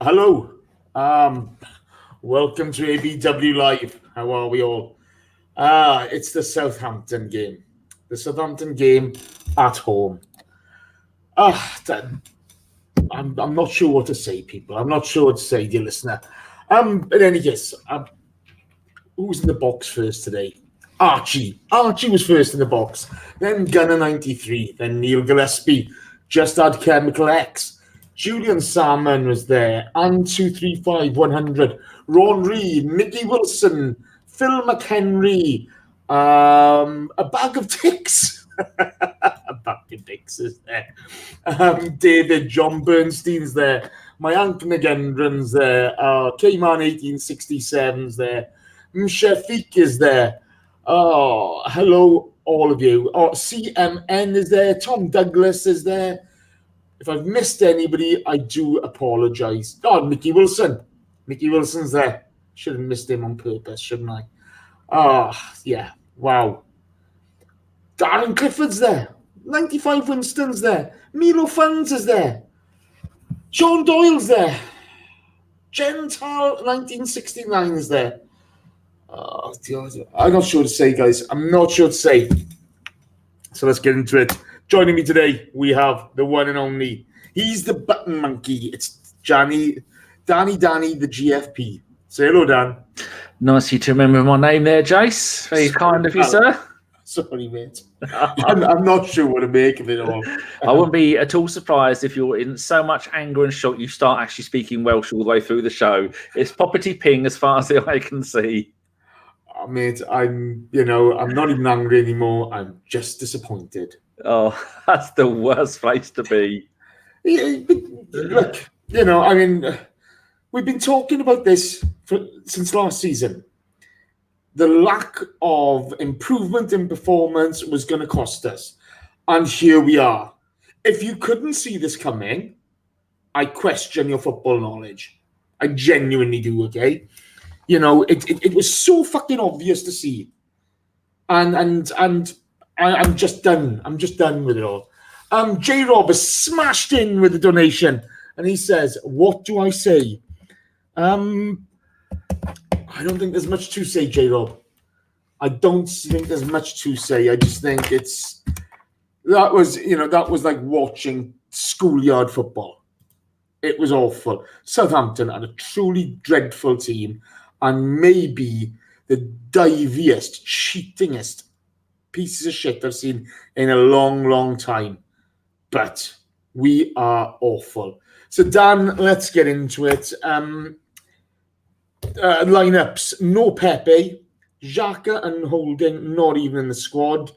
Hello. Welcome to ABW Live. How are we all? It's the Southampton game. The Southampton game at home. I'm not sure what to say, people. I'm not sure what to say, dear listener. In any case, who's in the box first today? Archie. Archie was first in the box. Then Gunner 93. Then Neil Gillespie. Just had Chemical X. Julian Salmon was there. And 235 100. Ron Reed. Mickey Wilson. Phil McHenry. A bag of ticks. A bag of ticks is there. David John Bernstein's there. Mayank Nagendran's there. K-Man 1867's there. Shafiq is there. Oh, hello, all of you. Oh, CMN is there. Tom Douglas is there. If I've missed anybody, I do apologise. Oh, Mickey Wilson. Mickey Wilson's there. Should have missed him on purpose, shouldn't I? Yeah. Wow. Darren Clifford's there. 95 Winston's there. Milo Funds is there. John Doyle's there. Gentile 1969 is there. I'm not sure to say, guys. I'm not sure to say. So let's get into it. Joining me today, we have the one and only. He's the button monkey. It's Danny, the GFP. Say hello, Dan. Nice you to remember my name there, Jace. Very kind of you, sir. Sorry, mate. I'm not sure what to make of it all. I wouldn't be at all surprised if you're in so much anger and shock you start actually speaking Welsh all the way through the show. It's poppity ping as far as the eye can see. Mate, I'm not even angry anymore. I'm just disappointed. Oh, that's the worst place to be. Yeah, look, we've been talking about this since last season. The lack of improvement in performance was going to cost us. And here we are. If you couldn't see this coming, I question your football knowledge. I genuinely do, okay? It was so fucking obvious to see. And I'm just done. I'm just done with it all. J Rob has smashed in with a donation. And he says, what do I say? I don't think there's much to say, J Rob. I don't think there's much to say. I just think that was like watching schoolyard football. It was awful. Southampton had a truly dreadful team. And maybe the diviest, cheatingest pieces of shit I've seen in a long, long time. But we are awful. So, Dan, let's get into it. Lineups: no Pepe, Xhaka and Holding not even in the squad,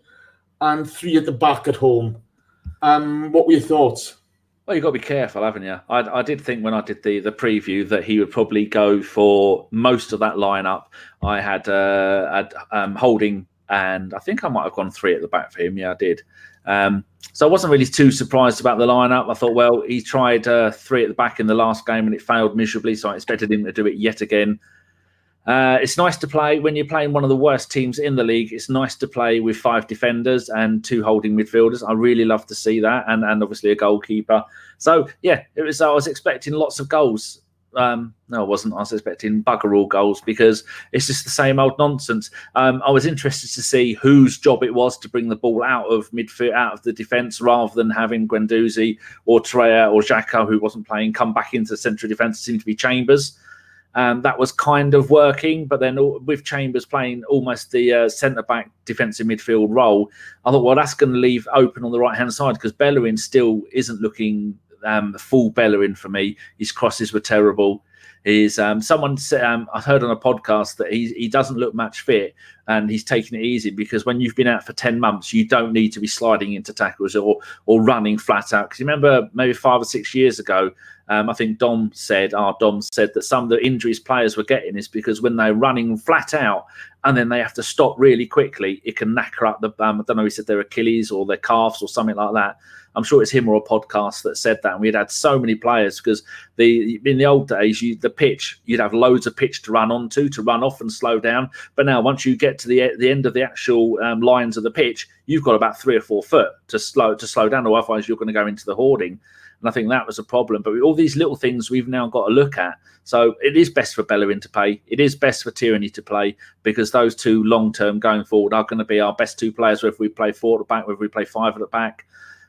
and 3 at the back at home. What were your thoughts? Well, you've got to be careful, haven't you? I did think when I did the preview that he would probably go for most of that lineup. I had Holding, and I think I might have gone 3 at the back for him. Yeah, I did. So I wasn't really too surprised about the lineup. I thought, well, he tried 3 at the back in the last game and it failed miserably, so I expected him to do it yet again. It's nice to play when you're playing one of the worst teams in the league. It's nice to play with 5 defenders and 2 holding midfielders. I really love to see that, and obviously a goalkeeper. So yeah, it was. I was expecting lots of goals. No, I wasn't. I was expecting bugger all goals because it's just the same old nonsense. I was interested to see whose job it was to bring the ball out of midfield, out of the defence, rather than having Guendouzi or Treya or Xhaka, who wasn't playing, come back into the central defence. It seemed to be Chambers. That was kind of working, but then with Chambers playing almost the centre-back defensive midfield role, I thought, well, that's going to leave open on the right-hand side because Bellerin still isn't looking full Bellerin for me. His crosses were terrible. Someone said, I heard on a podcast that he doesn't look match fit and he's taking it easy because when you've been out for 10 months, you don't need to be sliding into tackles or running flat out. Because you remember maybe 5 or 6 years ago, I think Dom said that some of the injuries players were getting is because when they're running flat out and then they have to stop really quickly, it can knacker up the, I don't know, he said their Achilles or their calves or something like that. I'm sure it's him or a podcast that said that. And we'd had so many players because in the old days, the pitch, you'd have loads of pitch to run onto, to run off and slow down. But now once you get to the end of the actual lines of the pitch, you've got about 3 or 4 foot to slow down, or otherwise you're going to go into the hoarding. And I think that was a problem. But with all these little things we've now got to look at. So it is best for Bellerin to play. It is best for Tierney to play, because those two long-term going forward are going to be our best 2 players, whether we play 4 at the back, whether we play 5 at the back.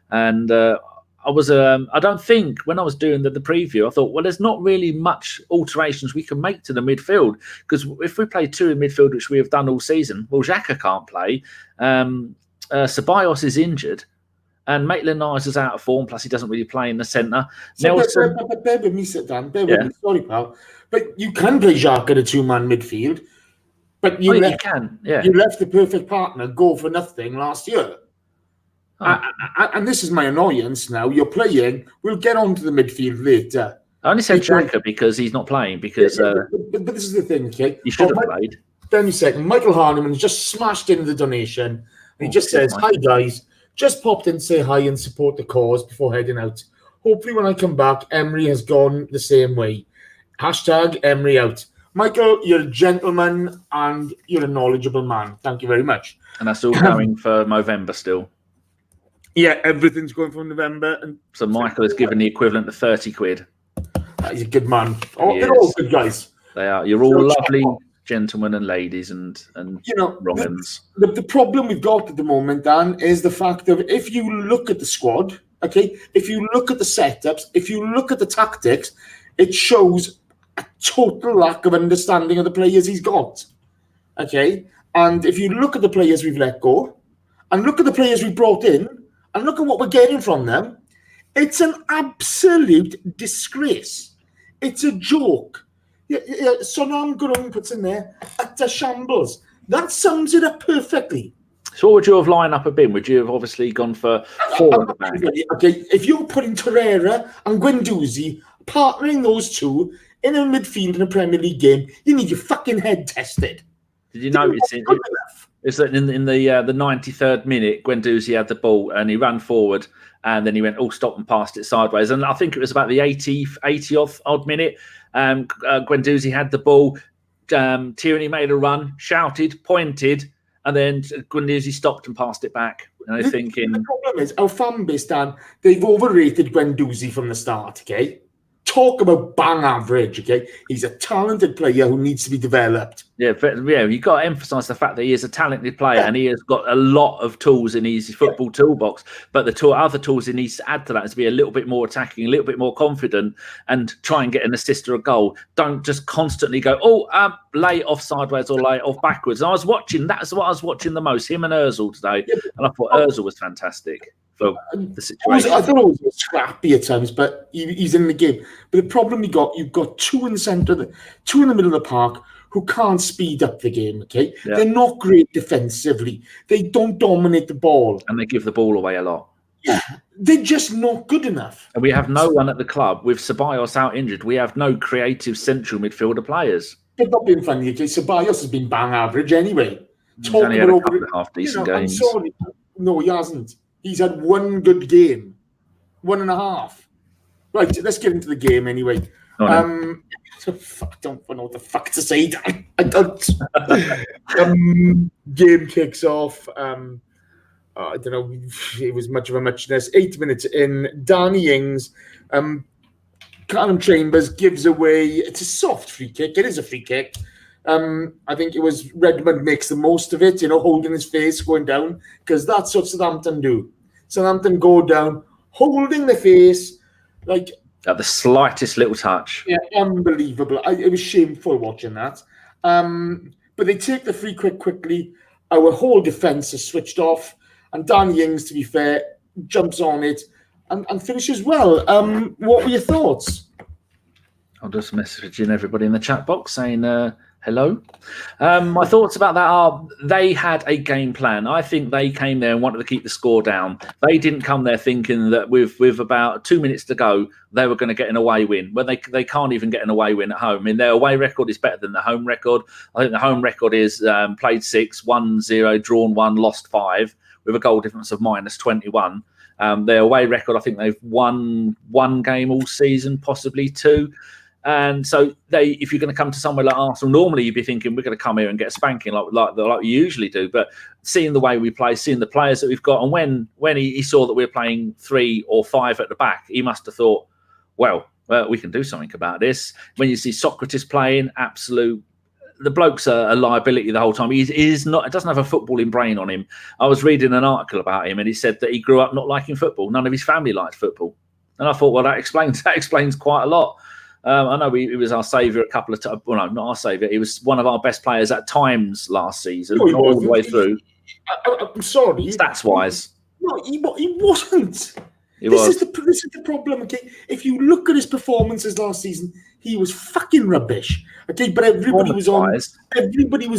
And I don't think when I was doing the preview, I thought, well, there's not really much alterations we can make to the midfield, because if we play 2 in midfield, which we have done all season, well, Xhaka can't play. Ceballos is injured. And Maitland-Niles is out of form, plus he doesn't really play in the centre. So bear with me, Dan. Bear with me. Sorry, pal. But you can play Xhaka in a 2-man midfield. But you left the perfect partner go for nothing last year. Oh. And this is my annoyance now. You're playing. We'll get on to the midfield later. I only said Xhaka because he's not playing. Because but this is the thing, okay? He should have played. Bear me a second. Michael Harneman has just smashed into the donation. He just says, "Hi, guys. Just popped in to say hi and support the cause before heading out. Hopefully when I come back, Emery has gone the same way. Hashtag Emery out." Michael, you're a gentleman and you're a knowledgeable man. Thank you very much. And that's all going for November still. Yeah, everything's going for November. And so Michael has given the equivalent of 30 quid. He's a good man. Oh, they're all good guys. They are. You're all lovely gentlemen and ladies and Romans. The problem we've got at the moment, Dan, is the fact that if you look at the squad, okay, if you look at the setups, if you look at the tactics, it shows a total lack of understanding of the players he's got. Okay? And if you look at the players we've let go, and look at the players we brought in, and look at what we're getting from them, it's an absolute disgrace. It's a joke. Sonam Gurung puts in there, at a shambles. That sums it up perfectly. So what would you have lined up been? Would you have obviously gone for 4 at the back? Okay, if you're putting Torreira and Guendouzi, partnering those 2 in a midfield in a Premier League game, you need your fucking head tested. Did you notice it's that in the 93rd minute, Guendouzi had the ball and he ran forward and then he went, stop, and passed it sideways. And I think it was about the 80th odd minute. Guendouzi had the ball. Tierney made a run, shouted, pointed, and then Guendouzi stopped and passed it back. And I was thinking, the problem is our fan base, Dan, they've overrated Guendouzi from the start. Okay, talk about bang average. Okay, he's a talented player who needs to be developed. Yeah, you've got to emphasise the fact that he is a talented player and he has got a lot of tools in his football toolbox. But the other tools he needs to add to that is to be a little bit more attacking, a little bit more confident, and try and get an assist or a goal. Don't just constantly go, lay it off sideways or lay it off backwards. And I was watching, that's what I was watching the most, him and Ozil today. Yeah, and I thought Ozil was fantastic for the situation. I thought it was scrappy at times, but he's in the game. But the problem you've got 2 in the centre, 2 in the middle of the park, who can't speed up the game, okay? Yeah. They're not great defensively. They don't dominate the ball. And they give the ball away a lot. Yeah, they're just not good enough. And we have no one at the club. With Ceballos out injured, we have no creative central midfielder players. But not being funny, okay? Ceballos has been bang average anyway. He's only had a couple of half-decent games. I'm sorry. No, he hasn't. He's had 1 good game. 1.5. Right, let's get into the game anyway. I don't know what the fuck to say. I don't. Game kicks off. I don't know. It was much of a muchness. 8 minutes in, Danny Ings, Callum Chambers gives away. It's a soft free kick. It is a free kick. I think it was Redmond makes the most of it. Holding his face, going down, because that's what Southampton do. Southampton go down, holding the face, like. At the slightest little touch. Yeah, unbelievable. It was shameful watching that. But they take the free kick quickly. Our whole defence is switched off. And Danny Ings, to be fair, jumps on it and finishes well. What were your thoughts? I'll just messaging everybody in the chat box saying hello. My thoughts about that are they had a game plan. I think they came there and wanted to keep the score down. They didn't come there thinking that with about 2 minutes to go, they were going to get an away win. When they can't even get an away win at home. I mean, their away record is better than the home record. I think the home record is played 6, won 0, drawn 1, lost 5, with a goal difference of -21. Their away record, I think they've won 1 game all season, possibly 2. And so if you're going to come to somewhere like Arsenal, normally you'd be thinking we're going to come here and get a spanking like we usually do. But seeing the way we play, seeing the players that we've got, and when he saw that we were playing 3 or 5 at the back, he must have thought, well, we can do something about this. When you see Sokratis playing, the bloke's a liability the whole time. He doesn't have a footballing brain on him. I was reading an article about him, and he said that he grew up not liking football. None of his family liked football, and I thought, well, that explains quite a lot. I know he was our saviour a couple of times. Well, no, not our saviour. He was one of our best players at times last season, No, all the way through. I'm sorry. Stats-wise. No, he wasn't. This is the problem, okay? If you look at his performances last season, he was fucking rubbish, okay? But everybody was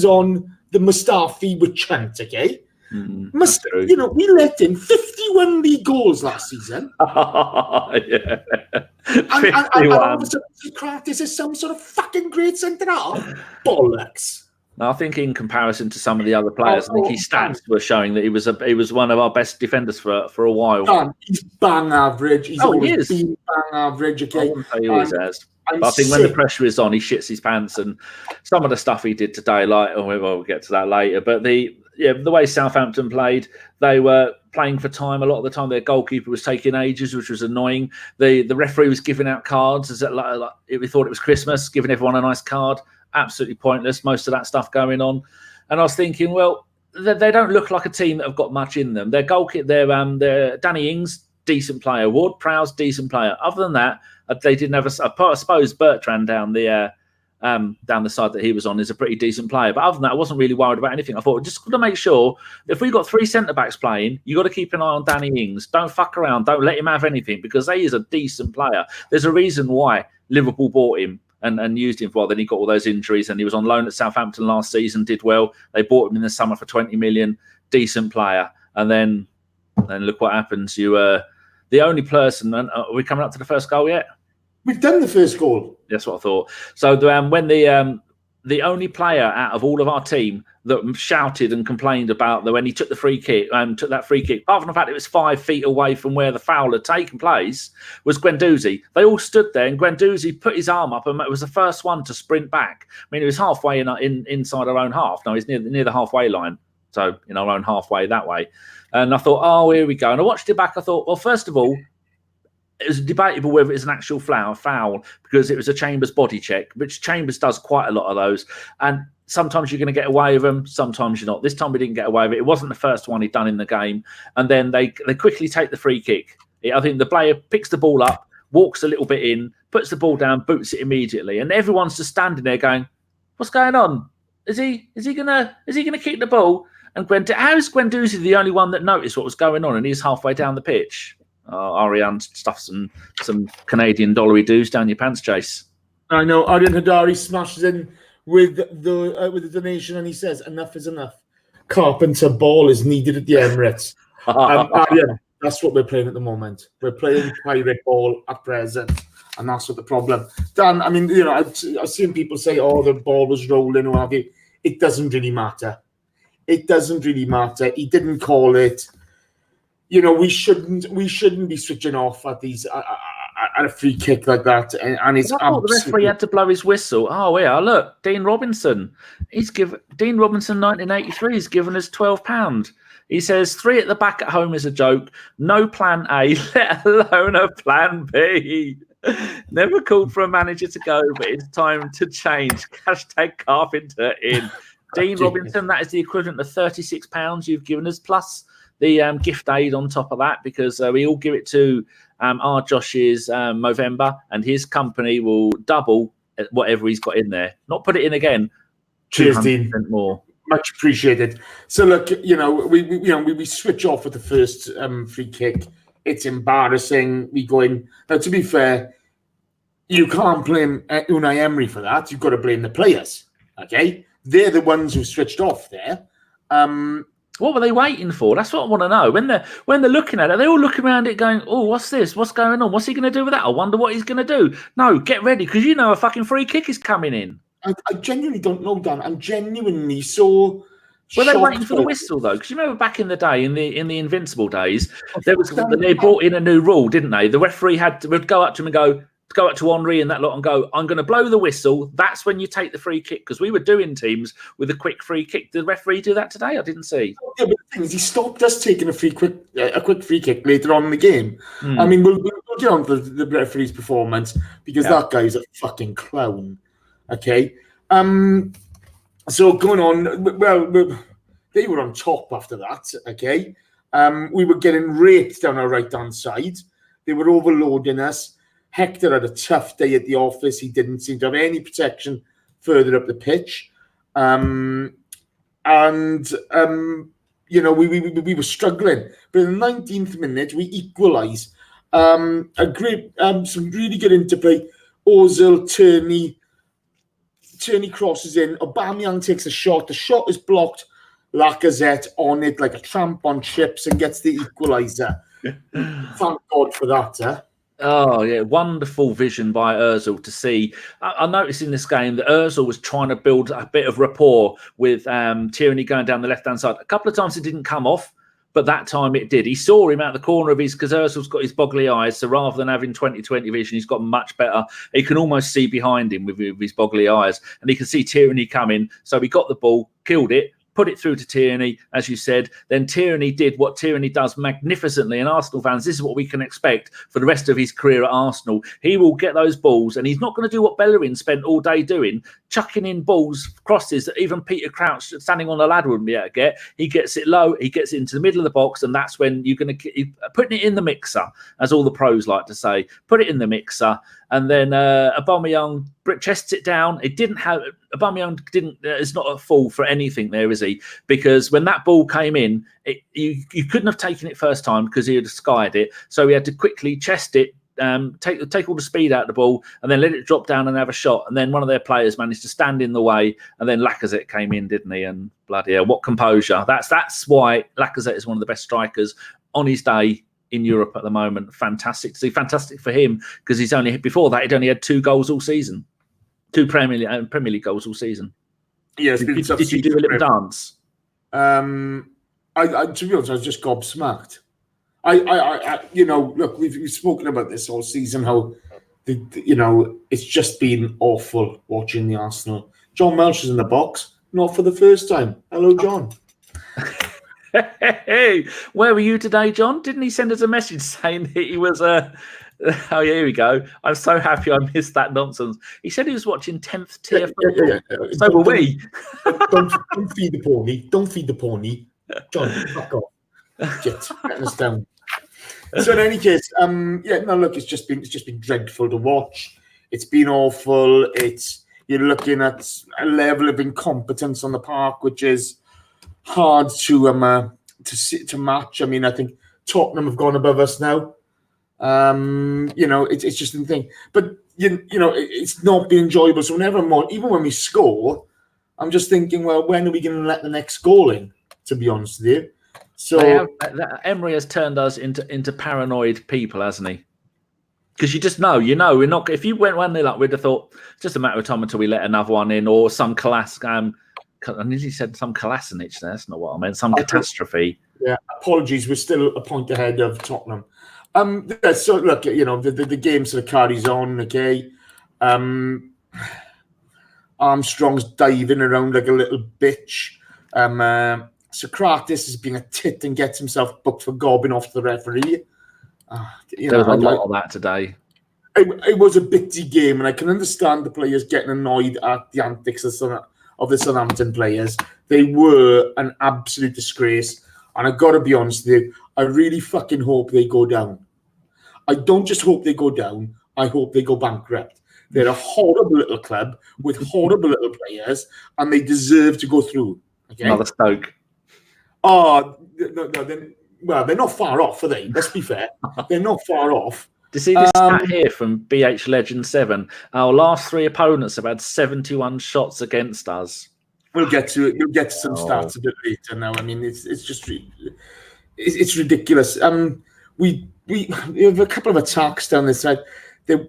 on the Mustafi with Chant, okay? We let in 51 league goals last season. Yeah. And all of a sudden, Sokratis is some sort of fucking great centre-half. Bollocks. I think in comparison to some of the other players, I think his stats were showing that he was one of our best defenders for a while. Dan, he's bang average. He's always been bang average, okay? I wouldn't say he always has. But I think when the pressure is on, he shits his pants. And some of the stuff he did today, we'll get to that later. But the way Southampton played, they were playing for time. A lot of the time, their goalkeeper was taking ages, which was annoying. The referee was giving out cards as we thought it was Christmas, giving everyone a nice card. Absolutely pointless. Most of that stuff going on. And I was thinking, well, they don't look like a team that have got much in them. Their goalkeeper, their Danny Ings, decent player. Ward-Prowse, decent player. Other than that, they didn't have I suppose Bertrand down the side that he was on is a pretty decent player. But other than that, I wasn't really worried about anything. I thought, just got to make sure if we've got 3 centre-backs playing, you got to keep an eye on Danny Ings. Don't fuck around. Don't let him have anything, because he is a decent player. There's a reason why Liverpool bought him and used him for. Then he got all those injuries, and he was on loan at Southampton last season, did well. They bought him in the summer for 20 million. Decent player. And then look what happens. The only person, and are we coming up to the first goal yet? We've done the first goal. That's what I thought. So when the only player out of all of our team that shouted and complained about when he took the free kick, apart from the fact it was 5 feet away from where the foul had taken place, was Guendouzi. They all stood there, and Guendouzi put his arm up, and it was the first one to sprint back. I mean, he was halfway inside our own half. No, he's near the halfway line, so in our own halfway that way. And I thought, oh, here we go. And I watched it back. I thought, well, first of all, it was debatable whether it's an actual foul because it was a Chambers body check, which Chambers does quite a lot of those. And sometimes you're going to get away with them, sometimes you're not. This time we didn't get away with it. It wasn't the first one he'd done in the game. And then they quickly take the free kick. I think the player picks the ball up, walks a little bit in, puts the ball down, boots it immediately. And everyone's just standing there going, what's going on? Is he gonna kick the ball? And how is Guendouzi the only one that noticed what was going on, and he's halfway down the pitch? Ariane stuffs some Canadian dollary doos down your pants, Chase. I know. Ariane Hadari smashes in with the donation, and he says, "Enough is enough. Carpenter ball is needed at the Emirates." Ariane, that's what we're playing at the moment. We're playing pirate ball at present, and that's what the problem. Dan, I mean, I've seen people say, "Oh, the ball was rolling," or have you. It doesn't really matter. It doesn't really matter. He didn't call it. We shouldn't be switching off at these at a free kick like that. And it's I thought the referee had to blow his whistle. Oh yeah, look, Dean Robinson. Dean Robinson 1983 has given us £12. He says 3 at the back at home is a joke. No plan A, let alone a plan B. Never called for a manager to go, but it's time to change. # Carpenter in. Dean Robinson, that is the equivalent of £36 you've given us, plus the gift aid on top of that, because we all give it to our Josh's Movember, and his company will double whatever he's got in there. Not put it in again. Cheers, Dean. More. Much appreciated. So look, we switch off with the first free kick. It's embarrassing. We go in. Now, to be fair, you can't blame Unai Emery for that. You've got to blame the players. Okay, they're the ones who switched off there. What were they waiting for? That's what I want to know. When they're looking at it, they all look around it going, oh, what's this? What's going on? What's he going to do with that? I wonder what he's going to do. No, get ready, because a fucking free kick is coming in. I genuinely don't know, Dan. I'm genuinely so Were they waiting for the whistle though? Because you remember back in the day, in the Invincible days, they brought in a new rule, didn't they? The referee would go up to him and go up to Henry and that lot and go, I'm going to blow the whistle. That's when you take the free kick, because we were doing teams with a quick free kick. Did the referee do that today? I didn't see. Yeah, but the thing is, he stopped us taking a quick free kick later on in the game. I mean, we'll get on to the referee's performance, because that guy's a fucking clown. Okay. So going on, well, they were on top after that. Okay. We were getting raped down our right-hand side. They were overloading us. Hector had a tough day at the office. He didn't seem to have any protection further up the pitch. We were struggling. But in the 19th minute, we equalise. Some really good interplay. Ozil, Tierney crosses in. Aubameyang takes a shot. The shot is blocked. Lacazette on it like a tramp on chips and gets the equaliser. Thank God for that, Oh, yeah. Wonderful vision by Ozil to see. I noticed in this game that Ozil was trying to build a bit of rapport with Tierney going down the left-hand side. A couple of times it didn't come off, but that time it did. He saw him out the corner of because Ozil's got his boggly eyes, so rather than having 20/20 vision, he's got much better. He can almost see behind him with his boggly eyes, and he can see Tierney coming. So he got the ball, killed it, put it through to Tierney, as you said. Then Tierney did what Tierney does magnificently. And Arsenal fans, this is what we can expect for the rest of his career at Arsenal. He will get those balls, and he's not going to do what Bellerin spent all day doing, chucking in balls, crosses that even Peter Crouch standing on a ladder wouldn't be able to get. He gets it low, he gets it into the middle of the box, and that's when you're going to putting it in the mixer, as all the pros like to say. Put it in the mixer, and then Aubameyang chests it down. Aubameyang is not at fault for anything there, is he? Because when that ball came in, you couldn't have taken it first time because he had skied it. So he had to quickly chest it, take all the speed out of the ball, and then let it drop down and have a shot. And then one of their players managed to stand in the way, and then Lacazette came in, didn't he? And bloody hell, what composure! That's why Lacazette is one of the best strikers on his day in Europe at the moment. Fantastic to see. Fantastic for him, because he'd only had 2 goals all season. 2 Premier League goals all season. Yes. Did you do a little dance? To be honest, I was just gobsmacked. Look, we've spoken about this all season, how it's just been awful watching the Arsenal. John Welsh is in the box, not for the first time. Hello, John. Hey, where were you today, John? Didn't he send us a message saying that he was Oh, yeah, here we go. I'm so happy I missed that nonsense. He said he was watching 10th tier football. Yeah. So were we. Don't feed the pony. Don't feed the pony. John, fuck off. Get us down. So in any case, look, it's just been dreadful to watch. It's been awful. You're looking at a level of incompetence on the park, which is hard to match. I mean, I think Tottenham have gone above us now. It's just the thing. But it's not been enjoyable. So even when we score, I'm just thinking, well, when are we going to let the next goal in? To be honest with you, so Emery has turned us into paranoid people, hasn't he? Because you just know, we're not. If you went 1-0 up, we'd have thought it's just a matter of time until we let another one in, or some I nearly said some Kolasinac there. That's not what I meant. Some catastrophe. Yeah, apologies. We're still a point ahead of Tottenham. So look, the game sort of carries on. Okay, Armstrong's diving around like a little bitch. Sokratis is being a tit and gets himself booked for gobbing off the referee. There was a lot of that today. It was a bitty game, and I can understand the players getting annoyed at the antics of the Southampton players. They were an absolute disgrace, and I've got to be honest with you, I really fucking hope they go down. I don't just hope they go down, I hope they go bankrupt. They're a horrible little club with horrible little players, and they deserve to go through. Okay? Another Stoke. Oh, no, they're not far off, are they? Let's be fair. They're not far off. Do you see this stat here from BH Legend 7? Our last 3 opponents have had 71 shots against us. We'll get to it. You'll get to some stats a bit later now. I mean, it's just it's ridiculous. We have a couple of attacks down this side. They're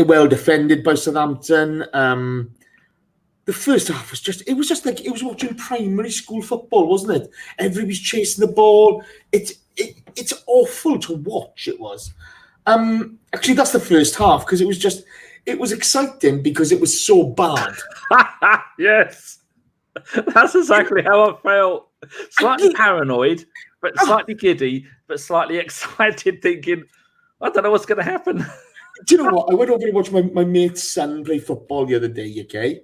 well defended by Southampton. the first half was just like it was watching primary school football, wasn't it? Everybody's chasing the ball. It's awful to watch. It was. Actually, that's the first half because it was exciting because it was so bad. Yes, that's exactly how I felt. Slightly paranoid, but slightly giddy, but slightly excited, thinking, I don't know what's going to happen. Do you know what? I went over to watch my mate's son play football the other day, okay?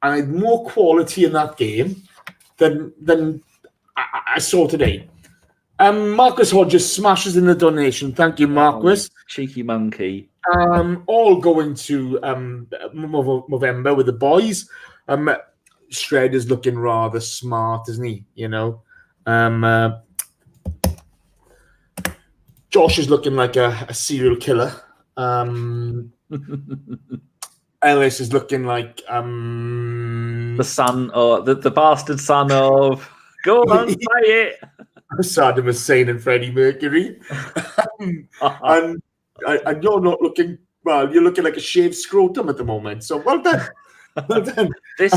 And I had more quality in that game than I saw today. Marcus Hodges smashes in the donation. Thank you, Marcus. Cheeky monkey. All going to Movember with the boys. Shredder's looking rather smart, isn't he? You know. Josh is looking like a serial killer. Ellis is looking like the son or the bastard son of. Go on, say it. Saddam Hussein and Freddie Mercury. and you're not looking well. You're looking like a shaved scrotum at the moment. So well done. Well done. This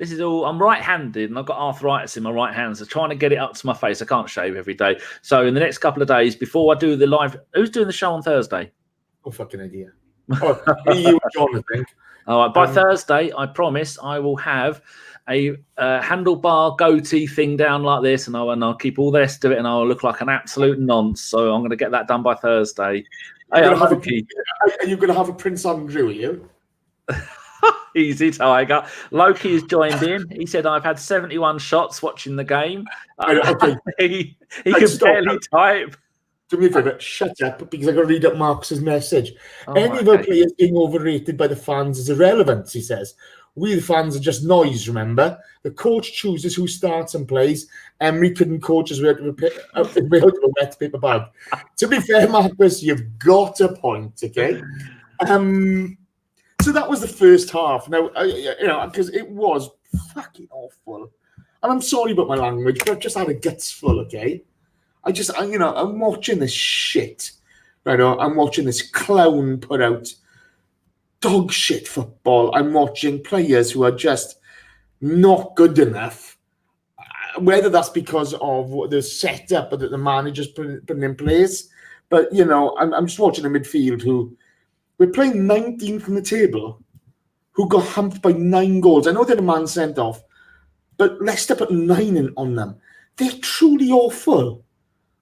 is all. I'm right-handed, and I've got arthritis in my right hand. So trying to get it up to my face, I can't shave every day. So in the next couple of days, before I do the live, who's doing the show on Thursday? Oh, fucking idea. Oh, you and John, I think. All right. By Thursday, I promise I will have a handlebar goatee thing down like this, and I'll keep all the rest of it, and I'll look like an absolute nonce. So I'm going to get that done by Thursday. Are you going to have a Prince Andrew? Are you? Easy, Tiger. Loki has joined in. He said, I've had 71 shots watching the game. Okay. he can barely type. Do me a favour, shut up, because I've got to read up Marcus's message. Any of our players being overrated by the fans is irrelevant, he says. We, the fans, are just noise, remember? The coach chooses who starts and plays. Emery couldn't coach us with a wet paper bag. To be fair, Marcus, you've got a point, okay? So that was the first half. Now, because it was fucking awful. And I'm sorry about my language, but I've just had a guts full, okay? I'm watching this shit. Right? I'm watching this clown put out dog shit football. I'm watching players who are just not good enough. Whether that's because of the setup that the manager's putting in place. But, I'm just watching a midfield who... We're playing 19th in the table, who got humped by 9 goals. I know they had a man sent off, but Leicester put 9 on them. They're truly awful.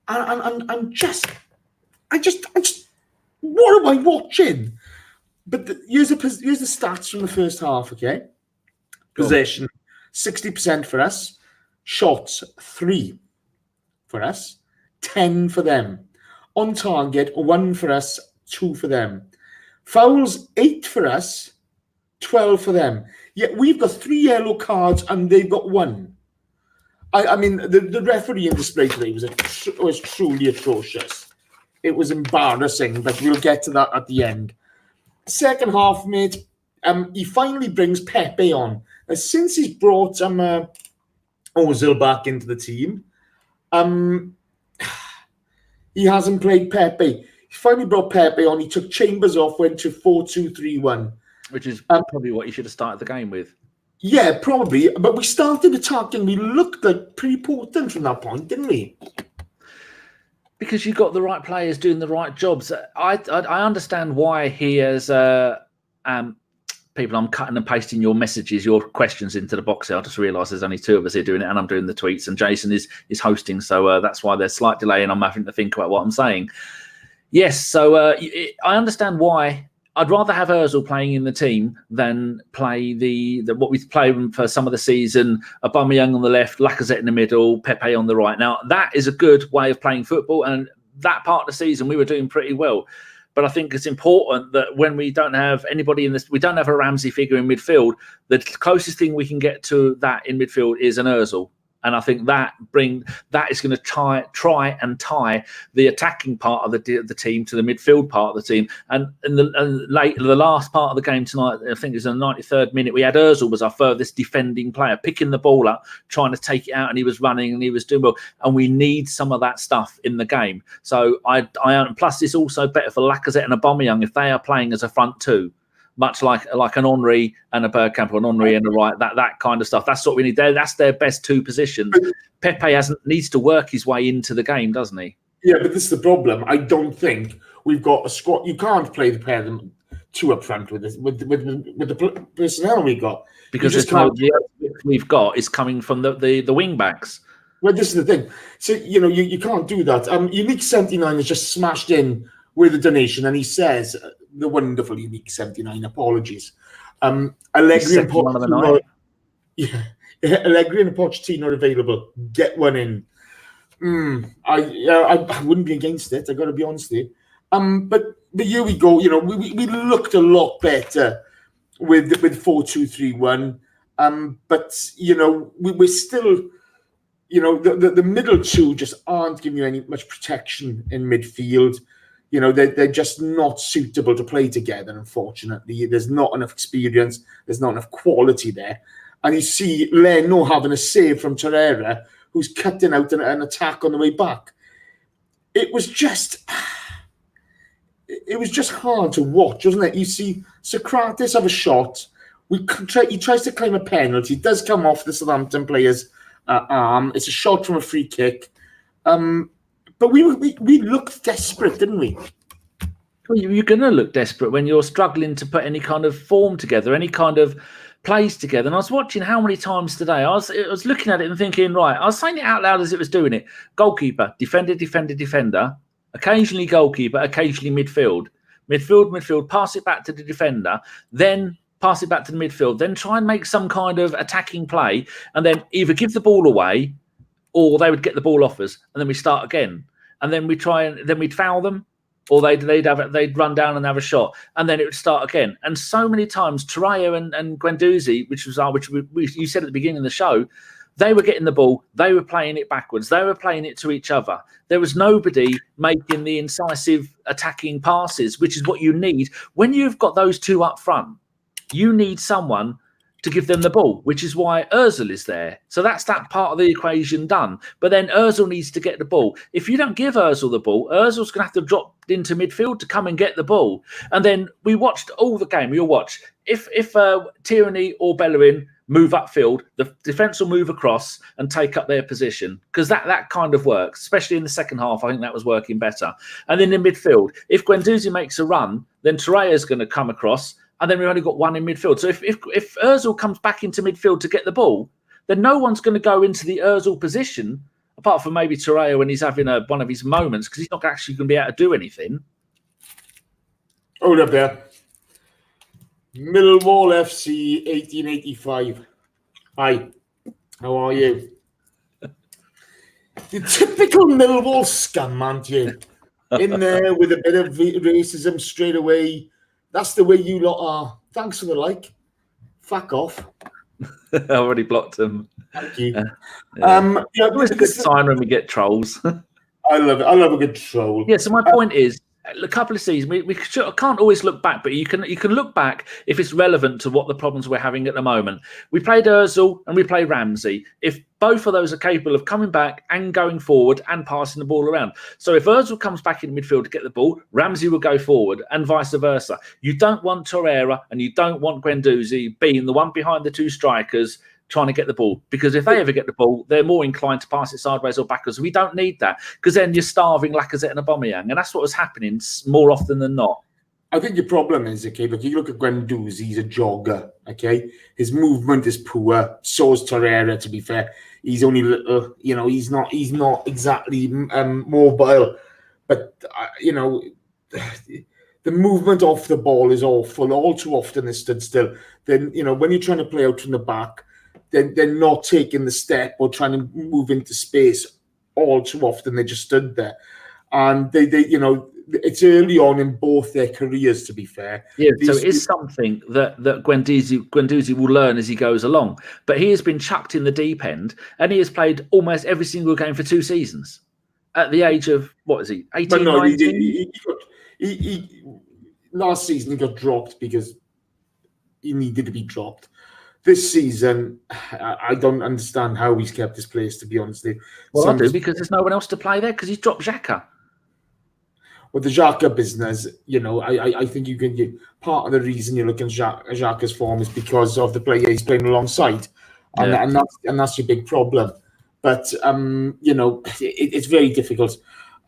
And I just, what am I watching? But here's the stats from the first half, okay? Possession, 60% for us. Shots, 3 for us. 10 for them. On target, 1 for us, 2 for them. Fouls, 8 for us, 12 for them. Yet we've got 3 yellow cards and they've got 1. I mean, the refereeing display today was truly atrocious. It was embarrassing, but we'll get to that at the end. Second half, mate, he finally brings Pepe on. Since he's brought Ozil back into the team, he hasn't played Pepe. He finally brought Pepe on. He took Chambers off, went to 4-2-3-1. Which is probably what you should have started the game with. Yeah, probably. But we started attacking. We looked like pretty potent from that point, didn't we? Because you got the right players doing the right jobs. I understand why he has... people, I'm cutting and pasting your messages, your questions into the box here. I just realised there's only 2 of us here doing it, and I'm doing the tweets, and Jason is hosting. So that's why there's slight delay, and I'm having to think about what I'm saying. Yes, so I understand why. I'd rather have Ozil playing in the team than play the what we played for some of the season. Aubameyang on the left, Lacazette in the middle, Pepe on the right. Now, that is a good way of playing football, and that part of the season we were doing pretty well. But I think it's important that when we don't have anybody in this, we don't have a Ramsey figure in midfield, the closest thing we can get to that in midfield is an Ozil. And I think that is going to try and tie the attacking part of the team to the midfield part of the team. And in the last part of the game tonight, I think it was in the 93rd minute, we had Ozil was our furthest defending player, picking the ball up, trying to take it out, and he was running and he was doing well. And we need some of that stuff in the game. So plus it's also better for Lacazette and Aubameyang if they are playing as a front 2. much like an Henry and a Bergkamp, or an Henry and a Wright, that kind of stuff. That's what we need there. That's their best two positions. Pepe needs to work his way into the game, doesn't he? Yeah, but this is the problem. I don't think we've got a squad. You can't play the pair of them two up front with the personnel we got. Because the we've got is coming from the wing backs. Well, this is the thing. So, you can't do that. Unique 79 has just smashed in with a donation, and he says, the wonderful Unique 79, apologies. Allegri and Pochettino, Allegri and Pochettino are available. Get one in. I wouldn't be against it. I got to be honest with you. But here we go. We looked a lot better with 4-2-3-1. But we're still, the middle two just aren't giving you any much protection in midfield. They're just not suitable to play together. Unfortunately, there's not enough experience. There's not enough quality there. And you see Leno having a save from Torreira, who's cutting out an attack on the way back. It was just hard to watch, wasn't it? You see Sokratis have a shot. He tries to claim a penalty. It does come off the Southampton player's arm. It's a shot from a free kick. But we looked desperate, didn't we? Well, you're going to look desperate when you're struggling to put any kind of form together, any kind of plays together. And I was watching how many times today. I was looking at it and thinking, right, I was saying it out loud as it was doing it. Goalkeeper, defender, defender, defender. Occasionally goalkeeper, occasionally midfield. Midfield, pass it back to the defender, then pass it back to the midfield, then try and make some kind of attacking play, and then either give the ball away or they would get the ball off us, and then we start again. And then we'd foul them, or they'd run down and have a shot, and then it would start again. And so many times, Torreira and Guendouzi, which you said at the beginning of the show, they were getting the ball, they were playing it backwards, they were playing it to each other. There was nobody making the incisive attacking passes, which is what you need. When you've got those two up front, you need someone to give them the ball, which is why Ozil is there. So that's that part of the equation done. But then Ozil needs to get the ball. If you don't give Ozil the ball, Ozil's going to have to drop into midfield to come and get the ball. And then we watched all the game. You'll watch. If Tierney or Bellerin move upfield, the defence will move across and take up their position, because that kind of works, especially in the second half. I think that was working better. And then in midfield, if Guendouzi makes a run, then Torreira's going to come across, and then we've only got one in midfield. So if Ozil comes back into midfield to get the ball, then no one's going to go into the Ozil position, apart from maybe Torreira when he's having one of his moments, because he's not actually going to be able to do anything. Hold up there. Millwall FC 1885. Hi, how are you? The typical Millwall scum, aren't you? In there with a bit of racism straight away. That's the way you lot are. Thanks for the like. Fuck off. I already blocked them. Thank you. It's always a good sign when we get trolls. I love it. I love a good troll. Yeah, so my point is, a couple of seasons, we can't always look back, but you can look back if it's relevant to what the problems we're having at the moment. We played Ozil and we played Ramsey. If both of those are capable of coming back and going forward and passing the ball around. So if Ozil comes back in midfield to get the ball, Ramsey will go forward and vice versa. You don't want Torreira and you don't want Guendouzi being the one behind the two strikers trying to get the ball, because if they ever get the ball, they're more inclined to pass it sideways or backwards. We don't need that, because then you're starving Lacazette and Aubameyang, and that's what was happening more often than not. I think your problem is, okay, look, you look at Guendouzi, he's a jogger, okay? His movement is poor. So is Torreira, to be fair. He's only little, he's not exactly mobile, but, the movement off the ball is awful. All too often they stood still. Then, when you're trying to play out from the back, then they're not taking the step or trying to move into space. All too often they just stood there. And they it's early on in both their careers, to be fair. Yeah, so it is something that Guendouzi will learn as he goes along. But he has been chucked in the deep end, and he has played almost every single game for 2 seasons. At the age of, 18, 19? He last season he got dropped because he needed to be dropped. This season, I don't understand how he's kept his place, to be honest with you. Well, I do, because there's no one else to play there, because he's dropped Xhaka. with the Xhaka business, I think you can get part of the reason you're looking at Xhaka's form is because of the player he's playing alongside, and that's your big problem. But it's very difficult.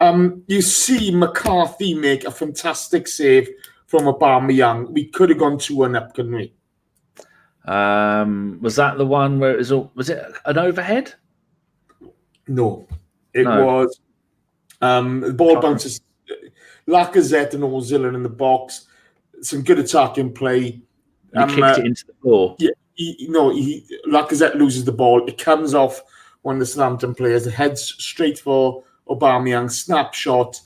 You see McCarthy make a fantastic save from Aubameyang. We could have gone 2-1 up, couldn't we? Was that the one where was it an overhead? No, it was the ball bounces. Lacazette and Ozil are in the box. Some good attacking play. He kicked it into the floor. Yeah, Lacazette loses the ball. It comes off one of the Southampton players. It heads straight for Aubameyang. Snapshot.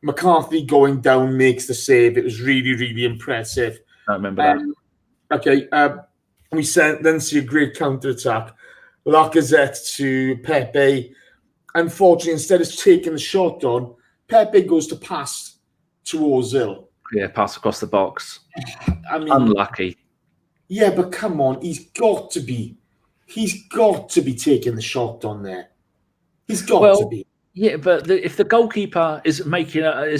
McCarthy going down makes the save. It was really, really impressive. I remember that. Okay. We then see a great counter-attack. Lacazette to Pepe. Unfortunately, instead of taking the shot on, Pepe goes to pass to Ozil. Yeah, pass across the box. I mean, unlucky. Yeah, but come on, he's got to be taking the shot on there. He's got to be. Yeah, but if the goalkeeper is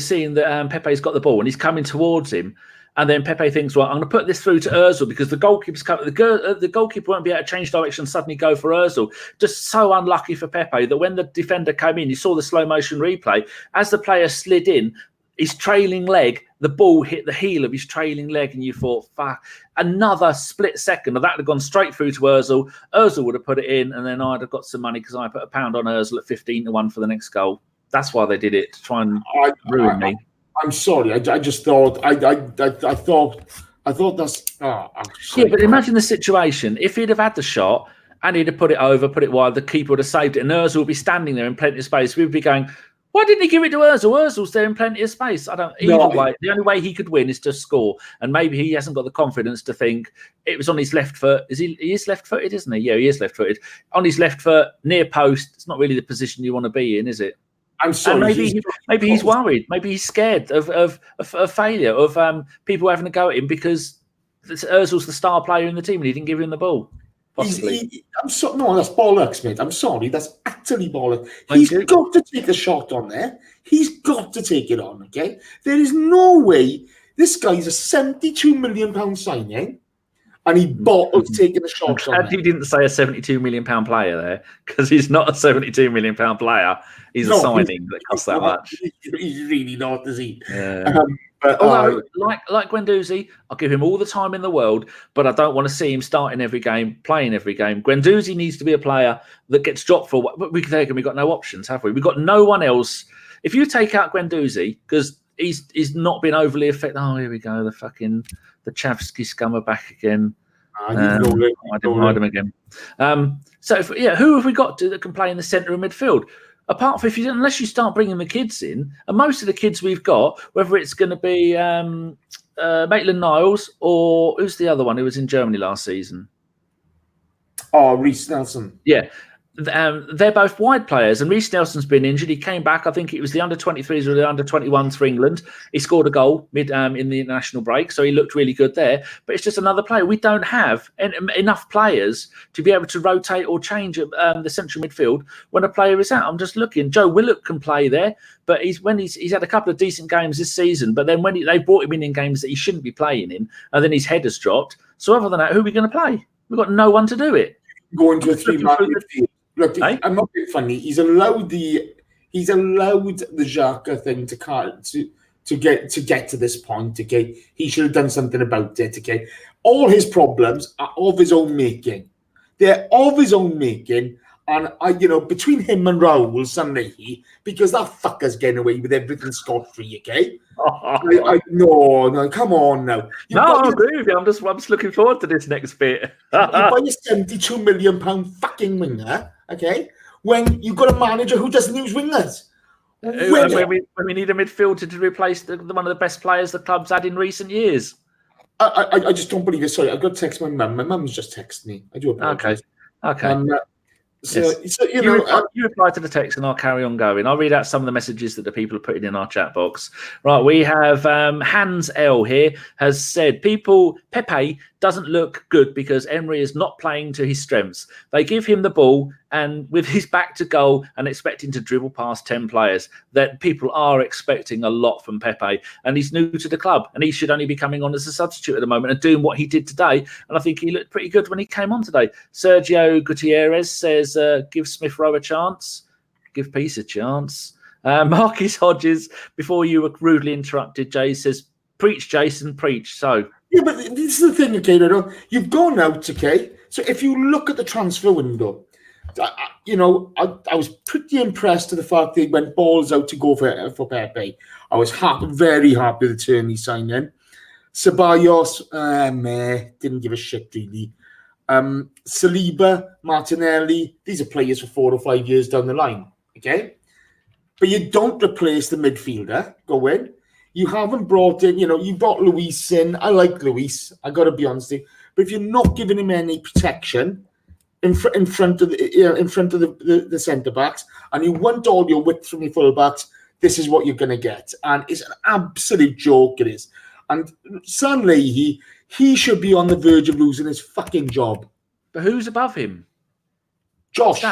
seeing that Pepe's got the ball and he's coming towards him, and then Pepe thinks, well, I'm going to put this through to Ozil because the goalkeeper's coming. The goalkeeper won't be able to change direction and suddenly go for Ozil. Just so unlucky for Pepe that when the defender came in, you saw the slow motion replay. As the player slid in, his trailing leg, the ball hit the heel of his trailing leg, and you thought, fuck, another split second. That would have gone straight through to Ozil. Ozil would have put it in, and then I'd have got some money because I put £1 on Ozil at 15-1 for the next goal. That's why they did it, to try and ruin me. I'm sorry. I just thought I thought that's. Yeah, but imagine the situation if he'd have had the shot and he'd have put it over, put it wide. The keeper would have saved it, and Ozil would be standing there in plenty of space. We'd be going, why didn't he give it to Ozil? Ozil's there in plenty of space. Either way, the only way he could win is to score, and maybe he hasn't got the confidence to think it was on his left foot. He is left-footed, isn't he? Yeah, he is left-footed. On his left foot, near post. It's not really the position you want to be in, is it? I'm sorry. And maybe he's worried. Maybe he's scared of failure, of people having a go at him because Ozil's the star player in the team and he didn't give him the ball. No, that's bollocks, mate. I'm sorry. That's actually bollocks. He's got to take a shot on there. He's got to take it on, okay? There is no way this guy's a £72 million signing and he bought taking a shot on. You didn't say a £72 million player there because he's not a £72 million player. He's a signing that costs that much. He's really not, is he? Yeah. Although, like Guendouzi, I'll give him all the time in the world, but I don't want to see him starting every game, playing every game. Guendouzi needs to be a player that gets dropped for what we've got no options, have we? We've got no one else. If you take out Guendouzi, because he's not been overly effective. Oh, here we go. The Chavsky scum are back again. I didn't hide him again. Who have we got that can play in the centre of midfield? Apart from unless you start bringing the kids in, and most of the kids we've got, whether it's going to be Maitland-Niles or who's the other one who was in Germany last season? Oh, Reece Nelson. Yeah. They're both wide players, and Reece Nelson's been injured. He came back. I think it was the under-23s or the under-21s for England. He scored a goal in the international break, so he looked really good there. But it's just another player. We don't have enough players to be able to rotate or change the central midfield when a player is out. I'm just looking. Joe Willock can play there, but he's had a couple of decent games this season. But then when they brought him in games that he shouldn't be playing in, and then his head has dropped. So other than that, who are we going to play? We've got no one to do it. Going to a three-man midfield. Look, I'm not being funny. He's allowed the Xhaka thing to get to this point. Okay, he should have done something about it. Okay, all his problems are of his own making. They're of his own making, and between him and Raul Sanllehi, because that fucker's getting away with everything scot-free. Okay, no, come on now. I agree with you. I'm just looking forward to this next bit. You buy a £72 million fucking winger. Okay, when you've got a manager who doesn't use wingers. When we need a midfielder to replace one of the best players the club's had in recent years. I just don't believe it. Sorry, I've got to text my mum. My mum's just texted me. I do apologize. Okay. You reply to the text and I'll carry on going. I'll read out some of the messages that the people are putting in our chat box. Right, we have Hans L here has said, Pepe doesn't look good because Emery is not playing to his strengths. They give him the ball and with his back to goal and expecting to dribble past 10 players, that people are expecting a lot from Pepe. And he's new to the club, and he should only be coming on as a substitute at the moment and doing what he did today. And I think he looked pretty good when he came on today. Sergio Gutierrez says, give Smith Rowe a chance, give Peace a chance. Marcus Hodges, before you were rudely interrupted, Jay says, preach, Jason, preach. So yeah, but this is the thing, okay, you've gone out, okay? So if you look at the transfer window, I was pretty impressed with the fact that he went balls out to go for Pepe. I was very happy with the Tierney signing. Ceballos, didn't give a shit really. Saliba, Martinelli, these are players for 4 or 5 years down the line, okay? But you don't replace the midfielder, go in. You haven't brought in, you brought Luiz in. I like Luiz, I got to be honest with you. But if you're not giving him any protection in front of the centre backs, and you want all your width from your full backs, this is what you're going to get. And it's an absolute joke, it is. And Sanley, he should be on the verge of losing his fucking job. But who's above him? Josh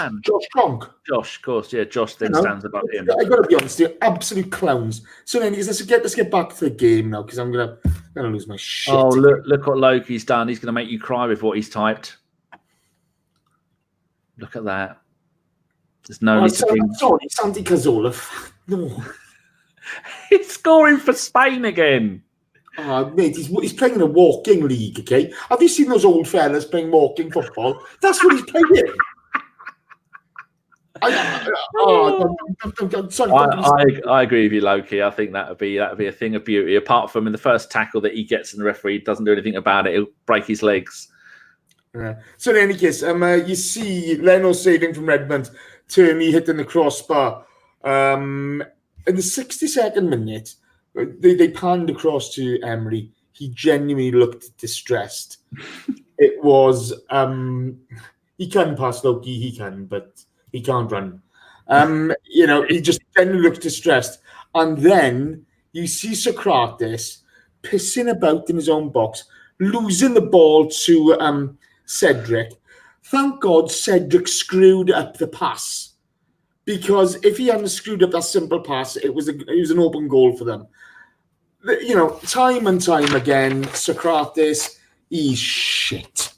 Kronk. Josh, of course, yeah. Josh then stands above him. I got to be honest, they're absolute clowns. So then let's get back to the game now, because I'm gonna lose my shit. Oh, look what Loki's done. He's gonna make you cry with what he's typed. Look at that. There's no need to bring... Sorry, Santi Cazorla. No. He's scoring for Spain again. Oh, mate, he's playing in a walking league, okay? Have you seen those old fellas playing walking football? That's what he's playing. I agree with you, Loki. I think that would be a thing of beauty. Apart from in the first tackle that he gets and the referee doesn't do anything about it, he'll break his legs. Yeah. So in any case, you see Leno saving from Redmond, Tierney hitting the crossbar. In the 62nd minute, they panned across to Emery. He genuinely looked distressed. It was he can pass Loki, he can, but he can't run. He just genuinely looks distressed. And then you see Sokratis pissing about in his own box, losing the ball to Cedric. Thank God Cedric screwed up the pass, because if he hadn't screwed up that simple pass, it was an open goal for them. Time and time again, Sokratis, he's shit.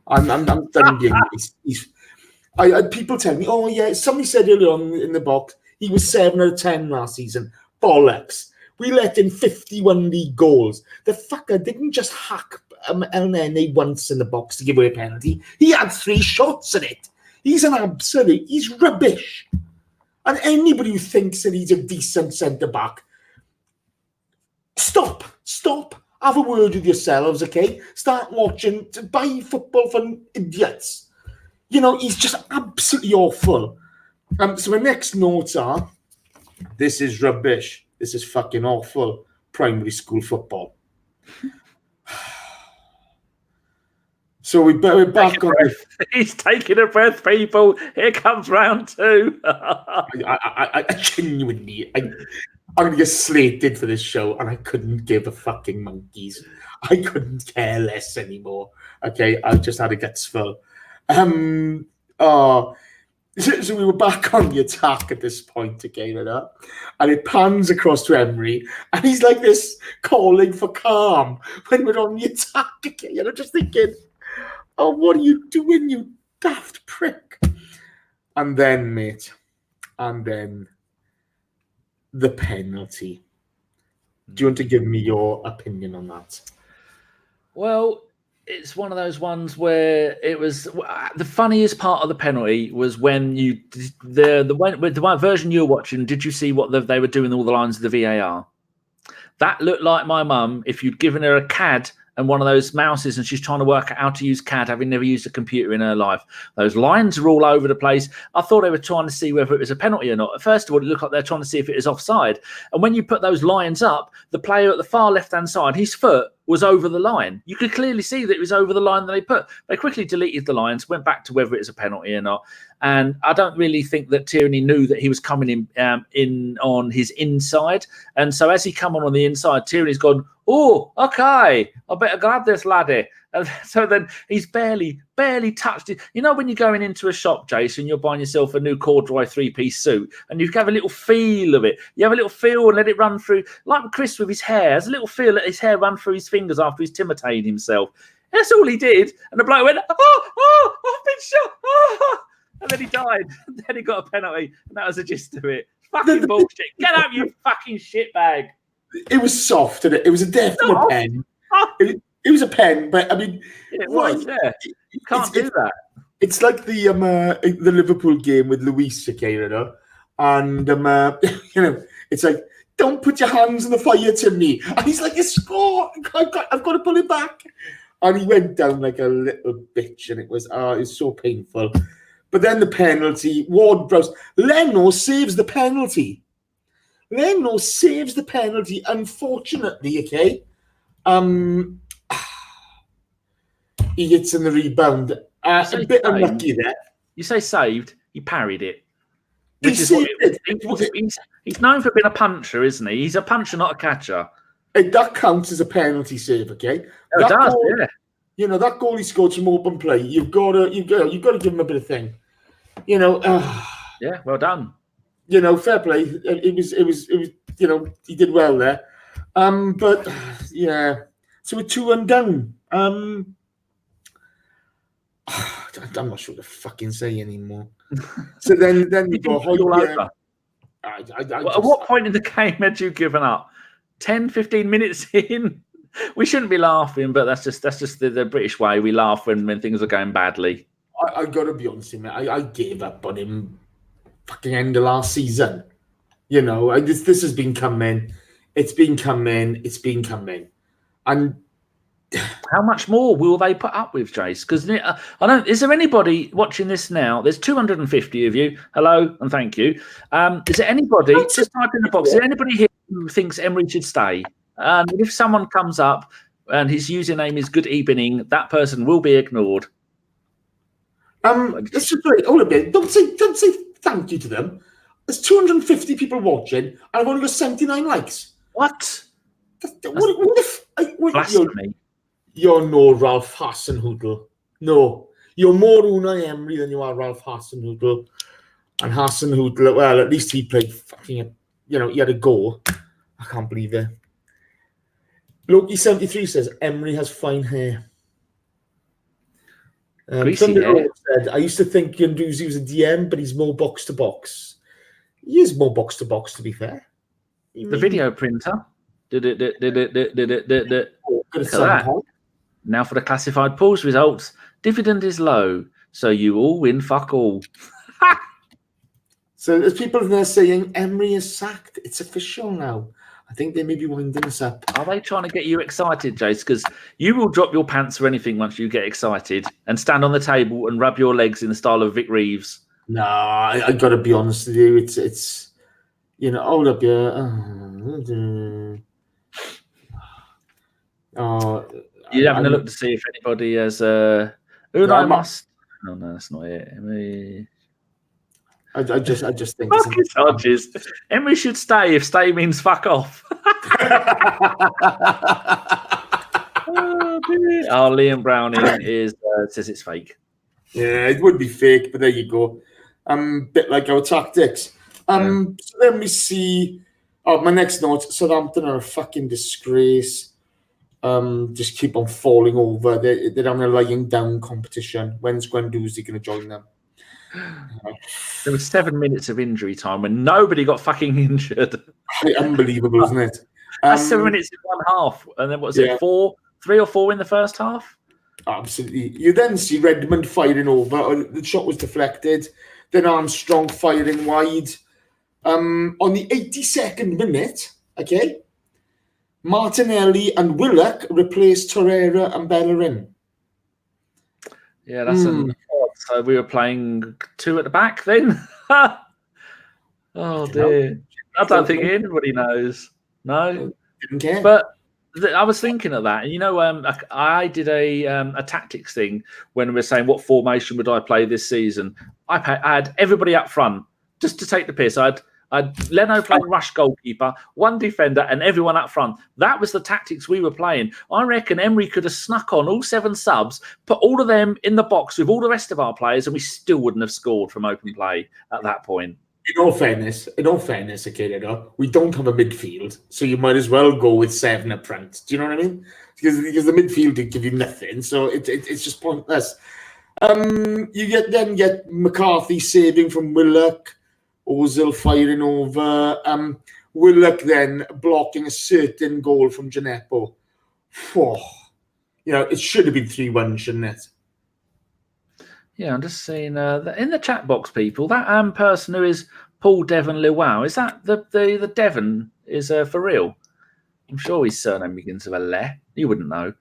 I'm done being people tell me, oh yeah, somebody said earlier on in the box, he was 7 out of 10 last season. Bollocks. We let in 51 league goals. The fucker didn't just hack El Nene once in the box to give away a penalty. He had 3 shots at it. He's rubbish. And anybody who thinks that he's a decent centre-back, stop. Have a word with yourselves, okay? Start watching, buy football for idiots. He's just absolutely awful. So my next notes are, this is rubbish. This is fucking awful. Primary school football. So we're back on... He's taking a breath, people. Here comes round 2. I genuinely... I'm going to get slated for this show, and I couldn't give a fucking monkeys. I couldn't care less anymore. Okay, I just had a guts full. So we were back on the attack at this point again, and it pans across to Emery, and he's like this, calling for calm when we're on the attack again. I'm just thinking, oh, what are you doing, you daft prick? And then, mate, the penalty. Do you want to give me your opinion on that? Well, it's one of those ones where it was the funniest part of the penalty was when the version you were watching. Did you see what they were doing all the lines of the VAR? That looked like my mum if you'd given her a CAD and one of those mouses and she's trying to work out how to use CAD, having never used a computer in her life. Those lines are all over the place. I thought they were trying to see whether it was a penalty or not. First of all, it looked like they're trying to see if it was offside. And when you put those lines up, the player at the far left-hand side, his foot was over the line. You could clearly see that it was over the line that they put. They quickly deleted the lines, went back to whether it was a penalty or not. And I don't really think that Tierney knew that he was coming in on his inside. And so as he come on the inside, Tierney's gone, oh, okay, I better grab this laddie. And so then he's barely touched it. You know, when you're going into a shop, Jason, you're buying yourself a new corduroy 3-piece suit and you have a little feel of it. You have a little feel and let it run through. Like Chris with his hair, has a little feel, let his hair run through his fingers after he's timitated himself. That's all he did. And the bloke went, I've been shot. Oh. And then he died. And then he got a penalty. And that was the gist of it. Fucking bullshit. Get out, you fucking shitbag. It was soft, and it was a definite pen. It was a pen, but I mean, it was. Yeah, you can't do that. It's like the Liverpool game with Luiz, you know, and you know, it's like, don't put your hands in the fire to me, and he's like, you score. I've got to pull it back, and he went down like a little bitch, and it was so painful. But then the penalty, Ward-Prowse, Leno saves the penalty. Unfortunately, okay. He gets in the rebound. A bit unlucky there. You say saved, he parried it. He's known for being a puncher, isn't he? He's a puncher, not a catcher. That counts as a penalty save, okay? Oh, it does, yeah. You know, that goal he scored from open play, you've got to give him a bit of thing. You know, yeah, well done. You know, fair play. It was. You know, he did well there. But yeah, so we're 2-1 down. I'm not sure what to fucking say anymore. So then you go. At what point in the game had you given up? 10, 15 minutes in. We shouldn't be laughing, but that's just the British way. We laugh when things are going badly. I got to be honest with you, mate. I gave up on him fucking end of last season. You know, this has been coming. It's been coming. And how much more will they put up with, Jace? Because I don't. Is there anybody watching this now? There's 250 of you. Hello and thank you. Is there anybody? Just type in the box. Is there anybody here who thinks Emery should stay? And if someone comes up and his username is good evening, that person will be ignored. Let's just wait. Hold a bit. Don't say thank you to them. There's 250 people watching, and I've only got 79 likes. What? What Blasphemy. You're no Ralph Hasenhüttl. No. You're more Unai Emery than you are Ralph Hasenhüttl. And Hasenhüttl, well, at least he played fucking, you know, he had a goal. I can't believe it. Loki73 says, Emery has fine hair. Said, I used to think Guendouzi was a DM, but he's more box to box. He is more box to box, to be fair. The video printer. Look at that. Now for the classified polls results. Dividend is low, so you all win fuck all. So there's people in there saying Emery is sacked. It's official now. I think they may be winding us up. Are they trying to get you excited, Jace? Because you will drop your pants for anything once you get excited and stand on the table and rub your legs in the style of Vic Reeves. No, I got to be honest with you. It's you know, hold up, yeah. You're having a look to see if anybody has. Unai must. No, that's not it. I just think Emery should stay if stay means fuck off. Liam Browning says it's fake. Yeah, it would be fake, but there you go. Bit like our tactics. So let me see. Oh, my next note: Southampton are a fucking disgrace. Just keep on falling over. They're on a lying down competition. When's Guendouzi going to join them? There was 7 minutes of injury time when nobody got fucking injured. Unbelievable, isn't it? That's 7 minutes in one half, and then what was it? 3 or 4 in the first half. Absolutely. You then see Redmond firing over. The shot was deflected. Then Armstrong firing wide. On the 82nd minute, okay, Martinelli and Willock replaced Torreira and Bellerin. Yeah, that's an odd. So we were playing 2 at the back then. Oh dear! I don't think anybody knows. No, didn't care. But I was thinking of that. You know, I did a tactics thing when we were saying what formation would I play this season. I had everybody up front just to take the piss. Leno playing rush goalkeeper, one defender, and everyone up front. That was the tactics we were playing. I reckon Emery could have snuck on all 7 subs, put all of them in the box with all the rest of our players, and we still wouldn't have scored from open play at that point. In all fairness, okay, we don't have a midfield, so you might as well go with 7 up front. Do you know what I mean? Because the midfield did give you nothing, so it's just pointless. You get McCarthy saving from Willock, Ozil firing over, Willock then blocking a certain goal from Gineppo. It should have been 3-1, shouldn't it? Yeah, I'm just seeing in the chat box, people, that person who is Paul Devon Lewau, is that the Devon is for real? I'm sure his surname begins with a Le. You wouldn't know.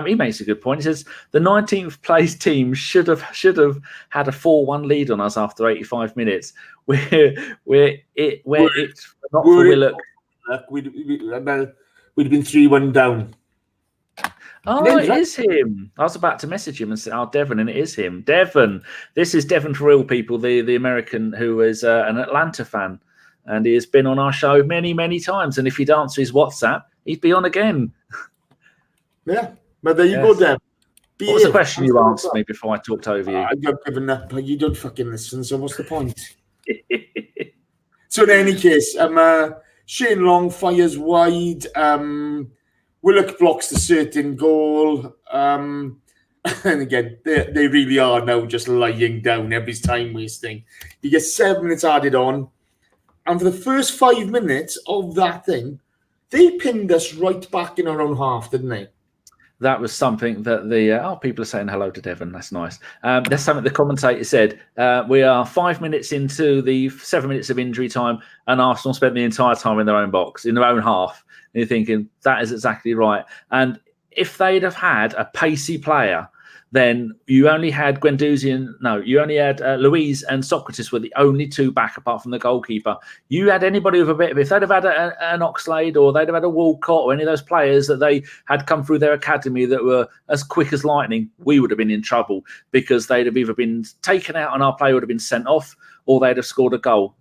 He makes a good point. He says the 19th place team should have had a 4-1 lead on us after 85 minutes. We're not for Willock. We'd have been 3-1 down. Oh, it is him. I was about to message him and say, Devon, and it is him. Devon. This is Devon for real, people, the American who is an Atlanta fan. And he has been on our show many, many times. And if he'd answer his WhatsApp, he'd be on again. Yeah. But there you go, Deb. What was the question you answered me before I talked over you? I've given up. You don't fucking listen, so what's the point? So in any case, Shane Long fires wide. Willock blocks the certain goal. And again, they really are now just lying down. Everybody's time wasting. You get 7 minutes added on. And for the first 5 minutes of that thing, they pinned us right back in our own half, didn't they? That was something that people are saying hello to Devon. That's nice. That's something the commentator said. We are 5 minutes into the 7 minutes of injury time, and Arsenal spent the entire time in their own box, in their own half. And you're thinking, that is exactly right. And if they'd have had a pacey player, then you only had Guendouzi you only had Luiz and Sokratis were the only 2 back apart from the goalkeeper. You had anybody with a bit of, if they'd have had an Oxlade or they'd have had a Walcott or any of those players that they had come through their academy that were as quick as lightning, we would have been in trouble because they'd have either been taken out and our player would have been sent off or they'd have scored a goal.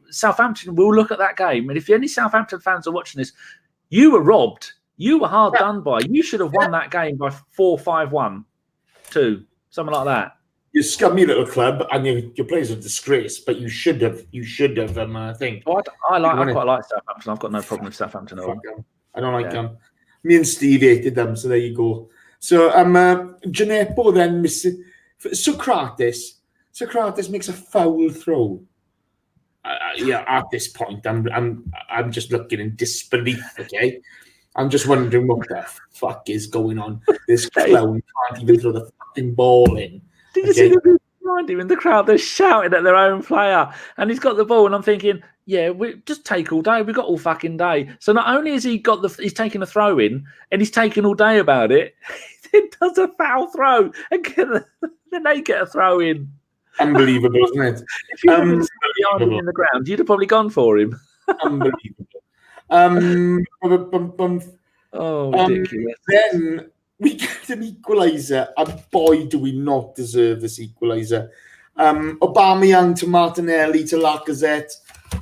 Southampton will look at that game. And if any Southampton fans are watching this, you were robbed. You were hard done by. You should have won that game by 4-5-1, 2, something like that. You're a scummy little club, and your players are a disgrace. But you should have. I think. I quite like Southampton. I've got no problem with Southampton at all. I don't like them. Me and Steve hated them, so there you go. So Gineppo then missing Sokratis. Sokratis makes a foul throw. At this point, I'm just looking in disbelief. Okay. I'm just wondering what the fuck is going on. This clown can't even throw the fucking ball in. Did you see the people behind him in the crowd? They're shouting at their own player. And he's got the ball, and I'm thinking, we just take all day. We've got all fucking day. So not only has he he's taking a throw in, and he's taking all day about it, he does a foul throw, and then they get a throw in. Unbelievable, isn't it? If you had been behind him in the ground, you'd have probably gone for him. Unbelievable. Ridiculous. Then we get an equaliser, and boy, do we not deserve this equaliser. Aubameyang to Martinelli to Lacazette,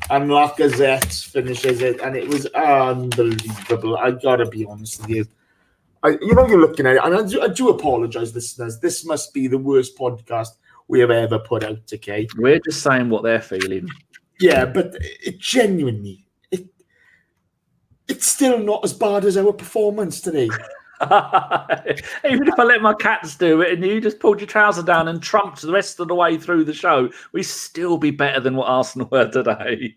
and Lacazette finishes it, and it was unbelievable. I gotta be honest with you. You're looking at it, and I do apologise, listeners. This must be the worst podcast we have ever put out. Okay, we're just saying what they're feeling. Yeah, but it genuinely. It's still not as bad as our performance today. Even if I let my cats do it and you just pulled your trousers down and trumped the rest of the way through the show, we'd still be better than what Arsenal were today.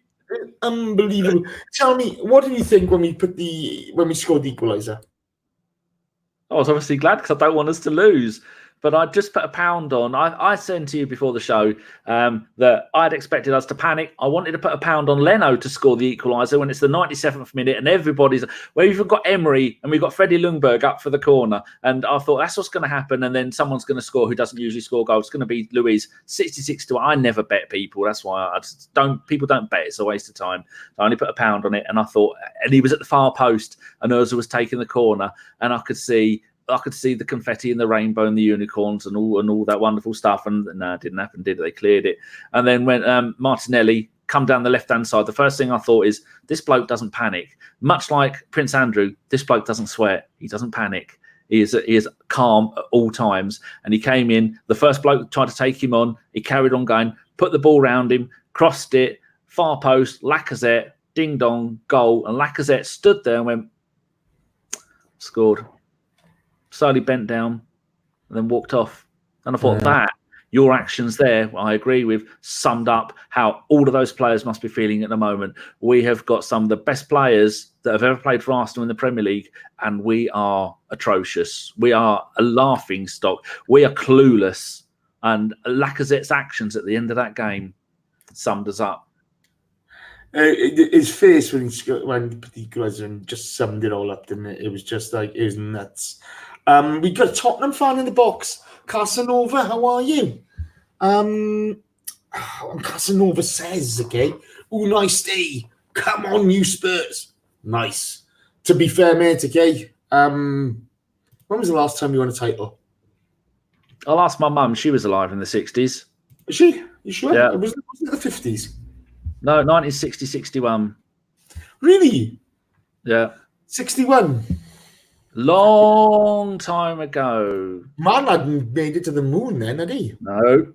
Unbelievable. Tell me, what did you think when we scored the equaliser? I was obviously glad because I don't want us to lose. But I just put a pound on. I said to you before the show that I'd expected us to panic. I wanted to put a pound on Leno to score the equaliser when it's the 97th minute and everybody's... we've got Emery and we've got Freddie Ljungberg up for the corner. And I thought that's what's going to happen. And then someone's going to score who doesn't usually score goals. It's going to be Luiz. 66-1. I never bet people. That's why people don't bet. It's a waste of time. I only put a pound on it. And I thought... and he was at the far post and Ozil was taking the corner. And I could see the confetti and the rainbow and the unicorns and all that wonderful stuff. And no, it didn't happen, did it? They cleared it. And then when Martinelli come down the left-hand side, the first thing I thought is, this bloke doesn't panic. Much like Prince Andrew, this bloke doesn't sweat. He doesn't panic. He is calm at all times. And he came in, the first bloke tried to take him on. He carried on going, put the ball round him, crossed it, far post, Lacazette, ding-dong, goal. And Lacazette stood there and went, scored. Slowly bent down and then walked off. And I thought that, your actions there, I agree with, summed up how all of those players must be feeling at the moment. We have got some of the best players that have ever played for Arsenal in the Premier League, and we are atrocious. We are a laughing stock. We are clueless. And Lacazette's actions at the end of that game summed us up. His face when he equalised and just summed it all up, didn't it? It was just like, it was nuts. We got a Tottenham fan in the box. Casanova, how are you? Casanova says, okay, Unai stay. Come on, you Spurs. Nice. To be fair, mate, okay. When was the last time you won a title? I'll ask my mum. She was alive in the 60s. Is she? You sure? Yeah. Was it the 50s? No, 1960, 61. Really? Yeah. 61? Long time ago. Man hadn't made it to the moon then, had he? No.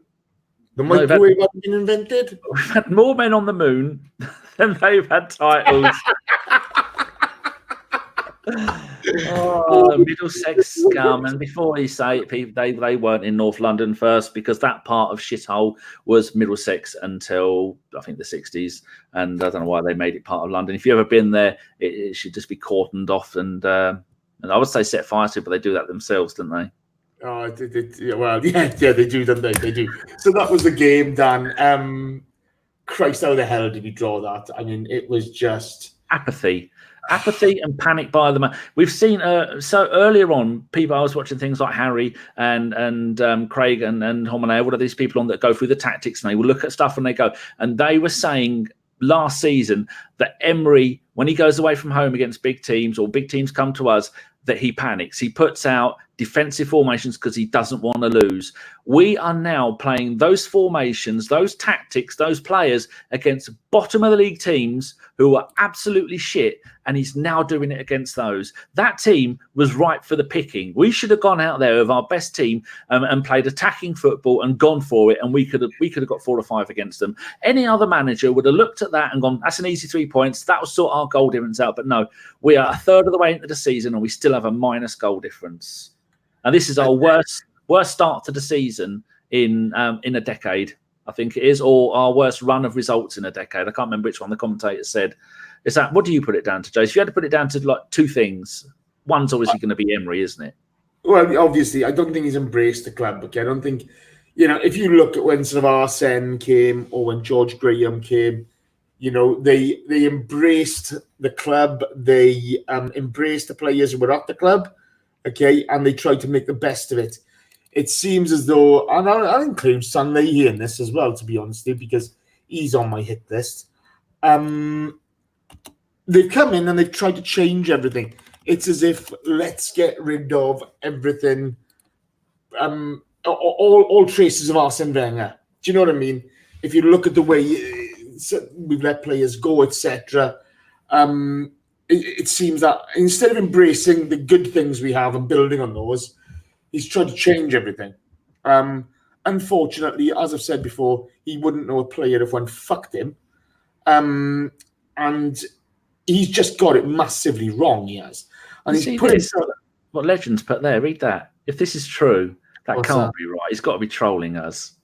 The microwave hadn't been invented? We've had more men on the moon than they've had titles. The Middlesex scum. And before you say it, people, they weren't in North London first, because that part of shithole was Middlesex until, I think, the 60s. And I don't know why they made it part of London. If you've ever been there, it should just be cordoned off and I would say set fire to it, but they do that themselves, don't they? Oh, they do, don't they? They do. So that was the game, Dan. Christ, how the hell did we draw that? I mean, it was just apathy and panic by the man. We've seen so earlier on, people. I was watching things like Harry and Craig and Homine. What are these people on that go through the tactics, and they will look at stuff and they go, and they were saying last season that Emery, when he goes away from home against big teams or big teams come to us, that he panics. He puts out defensive formations because he doesn't want to lose. We are now playing those formations, those tactics, those players against bottom of the league teams who are absolutely shit, and he's now doing it against those. That team was ripe for the picking. We should have gone out there with our best team and played attacking football and gone for it, and we could have got 4 or 5 against them. Any other manager would have looked at that and gone, that's an easy 3 points. That will sort our goal difference out. But no, we are a third of the way into the season and we still have a minus goal difference. And this is our worst start to the season in a decade, I think it is, or our worst run of results in a decade. I can't remember which one the commentator said. Is that, what do you put it down to, Jace? If you had to put it down to like 2 things, one's obviously going to be Emery, isn't it? Well, obviously, I don't think he's embraced the club. Okay, I don't think, if you look at when sort of Arsene came or when George Graham came, they embraced the club. They embraced the players who were at the club. Okay, and they tried to make the best of it. It seems as though, and I'll include Sunday here in this as well, to be honest, because he's on my hit list. They've come in and they've tried to change everything. It's as if, let's get rid of everything, all traces of Arsene Wenger. Do you know what I mean? If you look at the way we've let players go, etc., it seems that instead of embracing the good things we have and building on those, he's tried to change everything. Unfortunately, as I've said before, he wouldn't know a player if one fucked him. And he's just got it massively wrong, he has. And he's put what Legends put there, read that. If this is true, that What's can't that? be right. He's got to be trolling us.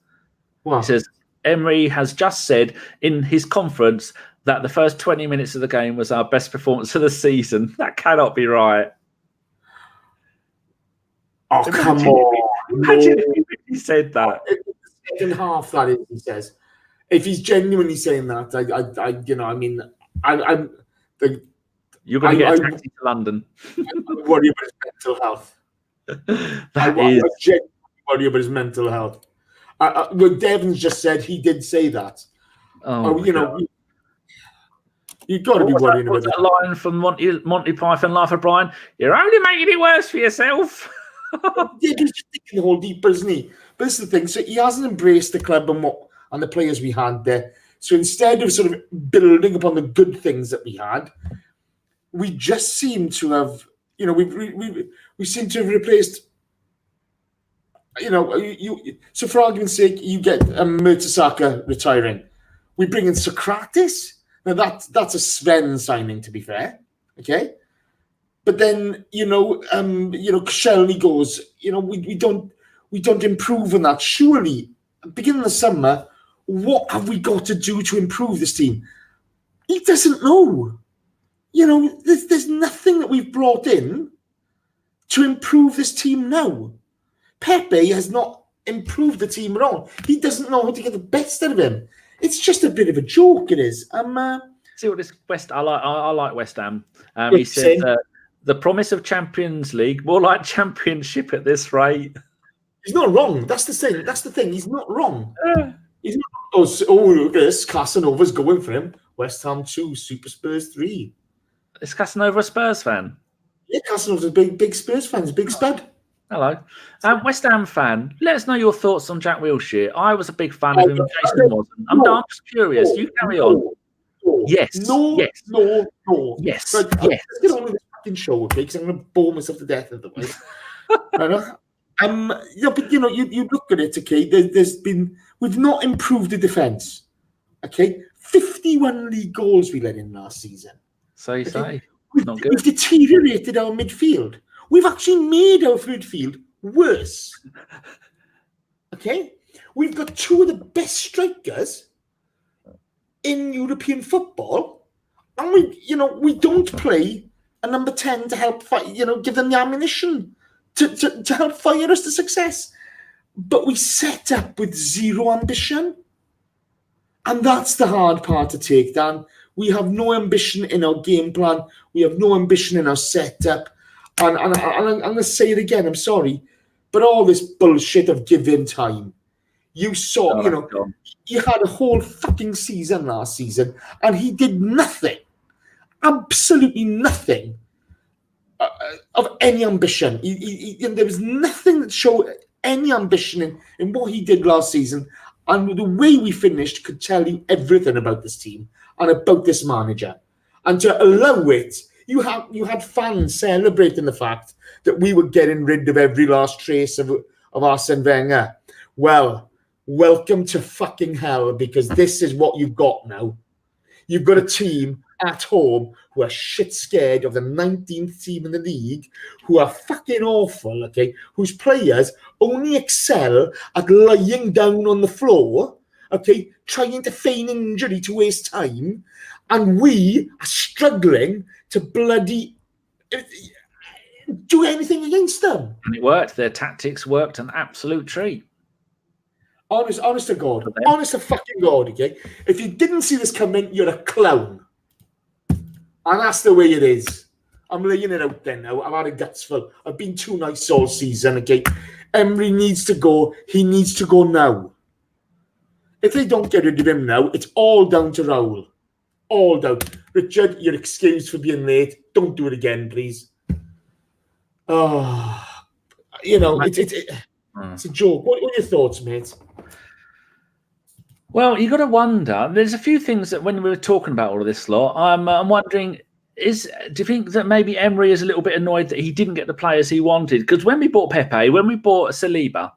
What? He says, Emery has just said in his conference that the first 20 minutes of the game was our best performance of the season. That cannot be right. Oh, come on. Imagine if he said that. In the second half, that is, he says. If he's genuinely saying that, You're going to get a taxi to London. I worry about his mental health. I genuinely worry about his mental health. Well, Devon's just said he did say that. You've got to be worrying about that line from Monty Python, Laugh at Brian. You're only making it worse for yourself. Yeah, he's just thinking the whole deeper, isn't he? But this is the thing. So he hasn't embraced the club and the players we had there. So instead of sort of building upon the good things that we had, we just seem to have, we seem to have replaced, so for argument's sake, you get Mertesacker retiring. We bring in Sokratis. Now that's a Sven signing, to be fair. Okay. But then, Koscielny goes, we don't improve on that. Surely, beginning of the summer, what have we got to do to improve this team? He doesn't know. There's nothing that we've brought in to improve this team now. Pepe has not improved the team at all. He doesn't know how to get the best out of him. It's just a bit of a joke, it is. See what this I like West Ham. He said the promise of Champions League, more like Championship at this rate. He's not wrong. That's the thing. He's not wrong. He's not. Look at this. Casanova's going for him. West Ham 2, Super Spurs 3. Is Casanova a Spurs fan? Yeah, Casanova's a big Spurs fan. He's a big spud. Hello. West Ham fan, let us know your thoughts on Jack Wilshere. I was a big fan of him. Jason wasn't. I'm just curious. You carry on. Yes. No. Yes. Yes. Right, yes. Let's get on with this fucking show, okay? Because I'm going to bore myself to death otherwise. But you look at it, okay? We've not improved the defence, okay? 51 league goals we let in last season. So you say. We've deteriorated our midfield. We've actually made our midfield worse. Okay? We've got two of the best strikers in European football, and we don't play a number 10 to help fight, give them the ammunition to help fire us to success. But we set up with zero ambition. And that's the hard part to take, Dan. We have no ambition in our game plan. We have no ambition in our setup. And I'm going to say it again, I'm sorry, but all this bullshit of give him time. You saw, you had a whole fucking season last season, and he did nothing, absolutely nothing of any ambition. There was nothing that showed any ambition in what he did last season, and the way we finished could tell you everything about this team and about this manager. And to allow it, you had fans celebrating the fact that we were getting rid of every last trace of Arsene Wenger. Well, welcome to fucking hell, because this is what you've got now. You've got a team at home who are shit scared of the 19th team in the league, who are fucking awful, okay, whose players only excel at lying down on the floor, okay, trying to feign injury to waste time, and we are struggling to bloody do anything against them. And it worked. Their tactics worked an absolute treat. Honest to God. Honest to fucking God, okay? If you didn't see this coming, you're a clown. And that's the way it is. I'm laying it out there now. I've had a guts full. I've been too nice all season, okay? Emery needs to go. He needs to go now. If they don't get rid of him now, it's all down to Raul. All down. Richard, you're excused for being late. Don't do it again, please. Oh, it's a joke. What are your thoughts, mate? Well, you got to wonder. There's a few things that when we were talking about all of this lot, I'm wondering: do you think that maybe Emery is a little bit annoyed that he didn't get the players he wanted? Because when we bought Pepe, when we bought Saliba,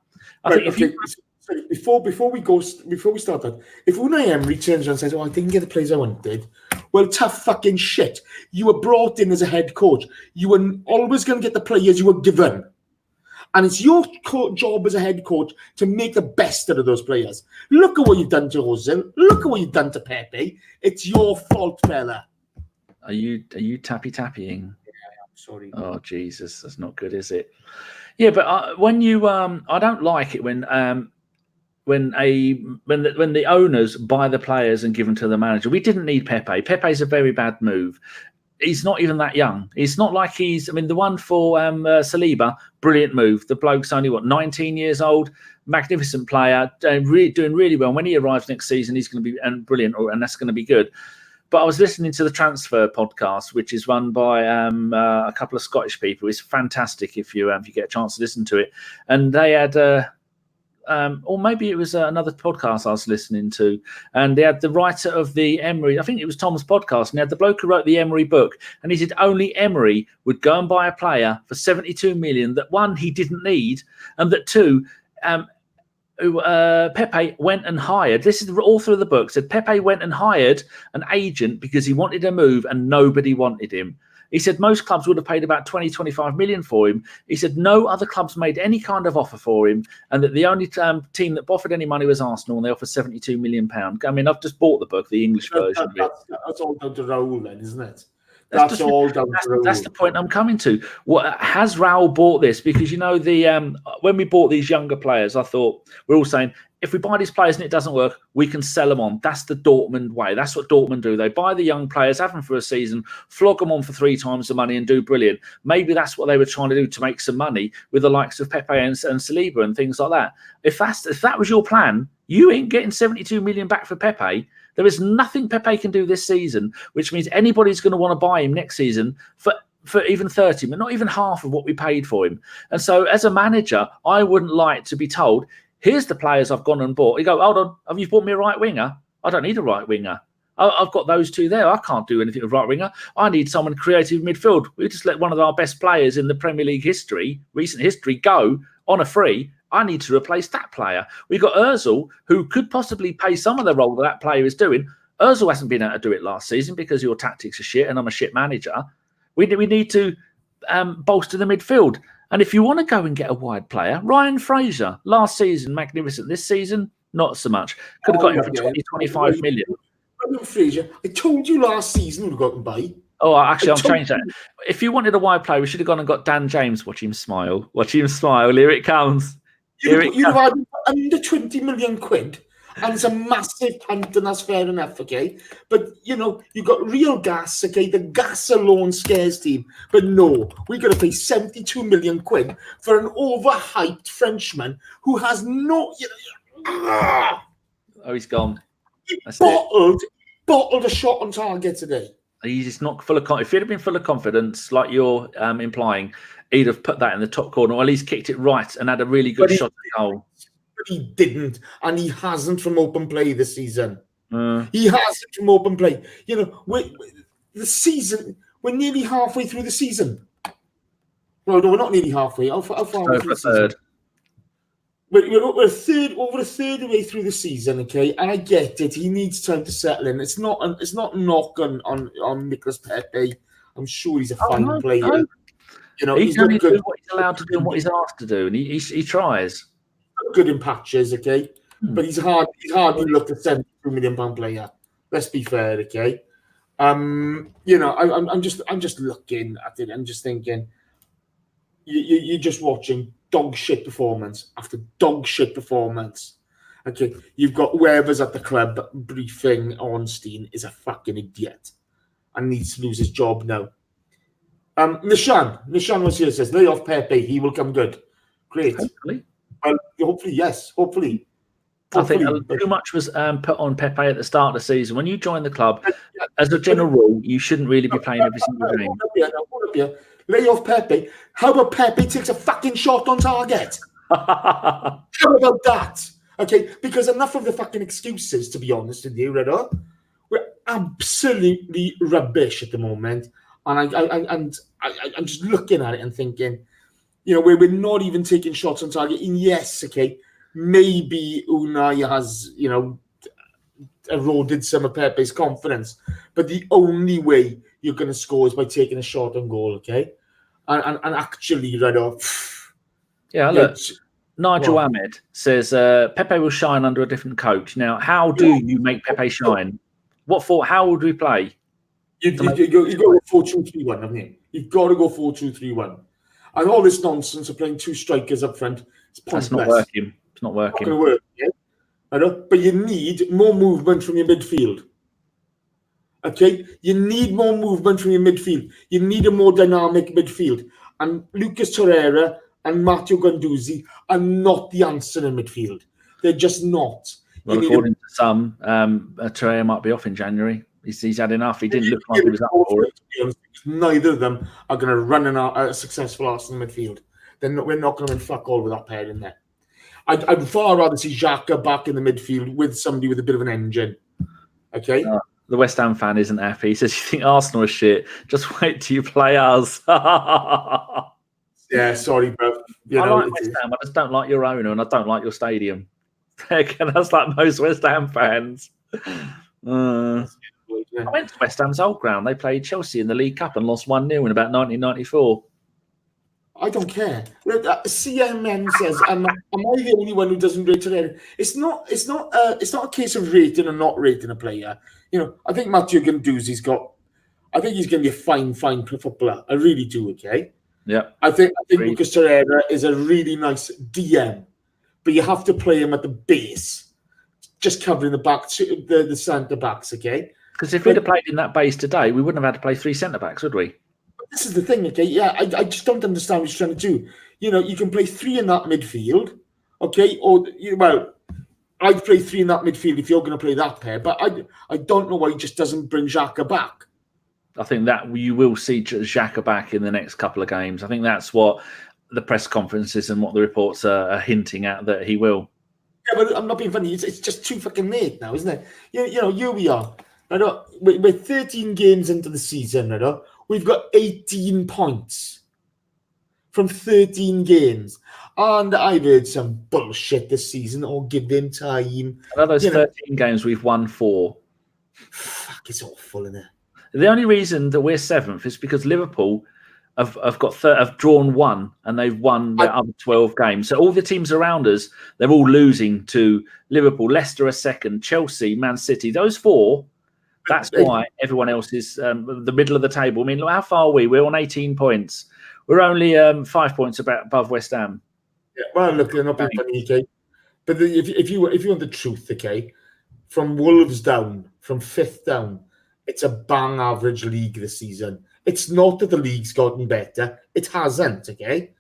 before we start that, if Unai Emery turns around and says, "Oh, I didn't get the players I wanted," well, tough fucking shit. You were brought in as a head coach. You were always going to get the players you were given. And it's your job as a head coach to make the best out of those players. Look at what you've done to Ozil. Look at what you've done to Pepe. It's your fault, fella. Are you tapping? Yeah, I'm sorry. Oh, Jesus, that's not good, is it? Yeah, but when you I don't like it when the owners buy the players and give them to the manager. We didn't need Pepe. Pepe's a very bad move. He's not even that young. It's not like the one for Saliba, brilliant move. The bloke's only, 19 years old, magnificent player, doing really well. When he arrives next season, he's going to be brilliant, and that's going to be good. But I was listening to the Transfer podcast, which is run by a couple of Scottish people. It's fantastic if you get a chance to listen to it. And they had or maybe it was another podcast I was listening to, and they had the writer of the Emery, I think it was Tom's podcast, and they had the bloke who wrote the Emery book, and he said only Emery would go and buy a player for 72 million that, one, he didn't need, and that, two, Pepe went and hired, this is the author of the book, said Pepe went and hired an agent because he wanted a move and nobody wanted him. He said most clubs would have paid about 20, 25 million for him. He said no other clubs made any kind of offer for him, and that the only team that offered any money was Arsenal, and they offered £72 million. I mean, I've just bought the book, the English version. That's all down to Raul then, isn't it? That's all down to Raul. That's the point I'm coming to. What has Raul bought this? Because, you know, when we bought these younger players, I thought, we're all saying, if we buy these players and it doesn't work, we can sell them on. That's the Dortmund way. That's what Dortmund do. They buy the young players, have them for a season, flog them on for 3 times the money and do brilliant. Maybe that's what they were trying to do to make some money with the likes of Pepe and Saliba and things like that. If that was your plan, you ain't getting 72 million back for Pepe. There is nothing Pepe can do this season, which means anybody's going to want to buy him next season for even 30, but not even half of what we paid for him. And so as a manager, I wouldn't like to be told, here's the players I've gone and bought. You go, hold on, have you bought me a right winger? I don't need a right winger. I've got those two there. I can't do anything with right winger. I need someone creative midfield. We just let one of our best players in the Premier League recent history, go on a free. I need to replace that player. We've got Ozil, who could possibly play some of the role that player is doing. Ozil hasn't been able to do it last season because your tactics are shit and I'm a shit manager. We need to bolster the midfield. And if you want to go and get a wide player, Ryan Fraser, last season, magnificent. This season, not so much. Could have got him for 20, 25 million. Ryan Fraser, I told you last season we'd got him by. Oh, actually, I'll change that. If you wanted a wide player, we should have gone and got Dan James. Watch him smile. Watch him smile. Here it comes. You'd have had under 20 million quid, and it's a massive punt, and that's fair enough, okay? But, you know, you've got real gas, okay? The gas alone scares team. But no, we're going to pay 72 million quid for an overhyped Frenchman who has no... Oh, he's gone. He bottled a shot on target today. He's just not full of confidence. If he'd have been full of confidence, like you're implying, he'd have put that in the top corner, or at least kicked it right and had a really good shot at the goal. But he didn't, and he hasn't from open play this season. He hasn't from open play. You know, the season, we're nearly halfway through the season. Well, no, we're not nearly halfway. How far are we through the season? We're over a third of the way through the season, okay? And I get it. He needs time to settle in. It's not knock on Nicolas Pepe. I'm sure he's a fine player. No. You know, he's only doing what he's allowed to do and what he's asked to do, and he tries. Good in patches, okay? But he's hardly looked a £72 million player. Let's be fair, okay? You know, I'm just looking at it. I'm just thinking, you're just watching dog shit performance after dog shit performance. Okay, you've got whoever's at the club briefing Ornstein is a fucking idiot and needs to lose his job now. Nishan was here, says, lay off Pepe, he will come good. Great. Hopefully. Well, hopefully, yes. Hopefully. I think too much was put on Pepe at the start of the season. When you join the club, as a general rule, you shouldn't really be playing every single game. Lay off Pepe. How about Pepe takes a fucking shot on target? How about that? Okay, because enough of the fucking excuses, to be honest with you, Redo. We're absolutely rubbish at the moment. And I'm just looking at it and thinking, you know, we're not even taking shots on target. And yes, okay, maybe Unai has, you know, eroded some of Pepe's confidence. But the only way you're going to score is by taking a shot on goal, okay? And actually, Redo. Yeah, look, Nigel Ahmed says Pepe will shine under a different coach. Now, how do you make Pepe shine? How would we play? You got to go 4-2-3-1, haven't you? You've got to go 4-2-3-1. And all this nonsense of playing two strikers up front, it's pointless. That's not working. It's not working. It's not going to work, yeah? I know, but you need more movement from your midfield. Okay? You need more movement from your midfield. You need a more dynamic midfield. And Lucas Torreira and Matteo Guendouzi are not the answer in midfield. They're just not. Well, according to some, Torreira might be off in January. He's had enough. He didn't look like he was up for it. Neither of them are going to run a successful Arsenal midfield. We're not going to win fuck all with that pair in there. I'd far rather see Xhaka back in the midfield with somebody with a bit of an engine. Okay? The West Ham fan isn't happy. He says, you think Arsenal is shit? Just wait till you play us. Yeah, sorry, bro. I like West Ham. I just don't like your owner and I don't like your stadium. That's like most West Ham fans. I went to West Ham's old ground. They played Chelsea in the League Cup and lost 1-0 in about 1994. I don't care. CMN says, "Am I the only one who doesn't rate it?" It's not a case of rating or not rating a player. I think Matteo Guendouzi's got. I think he's going to be a fine footballer. I really do. Okay. Yeah. I think Lucas Torreira is a really nice DM, but you have to play him at the base, just covering the back, the centre backs. Okay. Because if we'd have played in that base today, we wouldn't have had to play 3 centre backs, would we? This is the thing, okay? Yeah, I just don't understand what he's trying to do. You can play 3 in that midfield, okay? Or, I'd play 3 in that midfield if you're going to play that pair, but I don't know why he just doesn't bring Xhaka back. I think that you will see Xhaka back in the next couple of games. I think that's what the press conferences and what the reports are hinting at, that he will. Yeah, but I'm not being funny. It's just too fucking late now, isn't it? Here we are. We're 13 games into the season, We've got 18 points from 13 games. And I've heard some bullshit this season. Give them time. Out of those 13 games, we've won 4. Fuck, it's awful, isn't it? The only reason that we're 7th is because Liverpool have drawn 1 and they've won their other 12 games. So all the teams around us, they're all losing to Liverpool. Leicester are 2nd, Chelsea, Man City. Those 4... That's why everyone else is the middle of the table. I mean, look, how far are we? We're on 18 points. We're only 5 points above West Ham. Yeah, well, look, they're not being funny, okay? But if you want the truth, okay, from Wolves down, from 5th down, it's a bang average league this season. It's not that the league's gotten better. It hasn't, okay?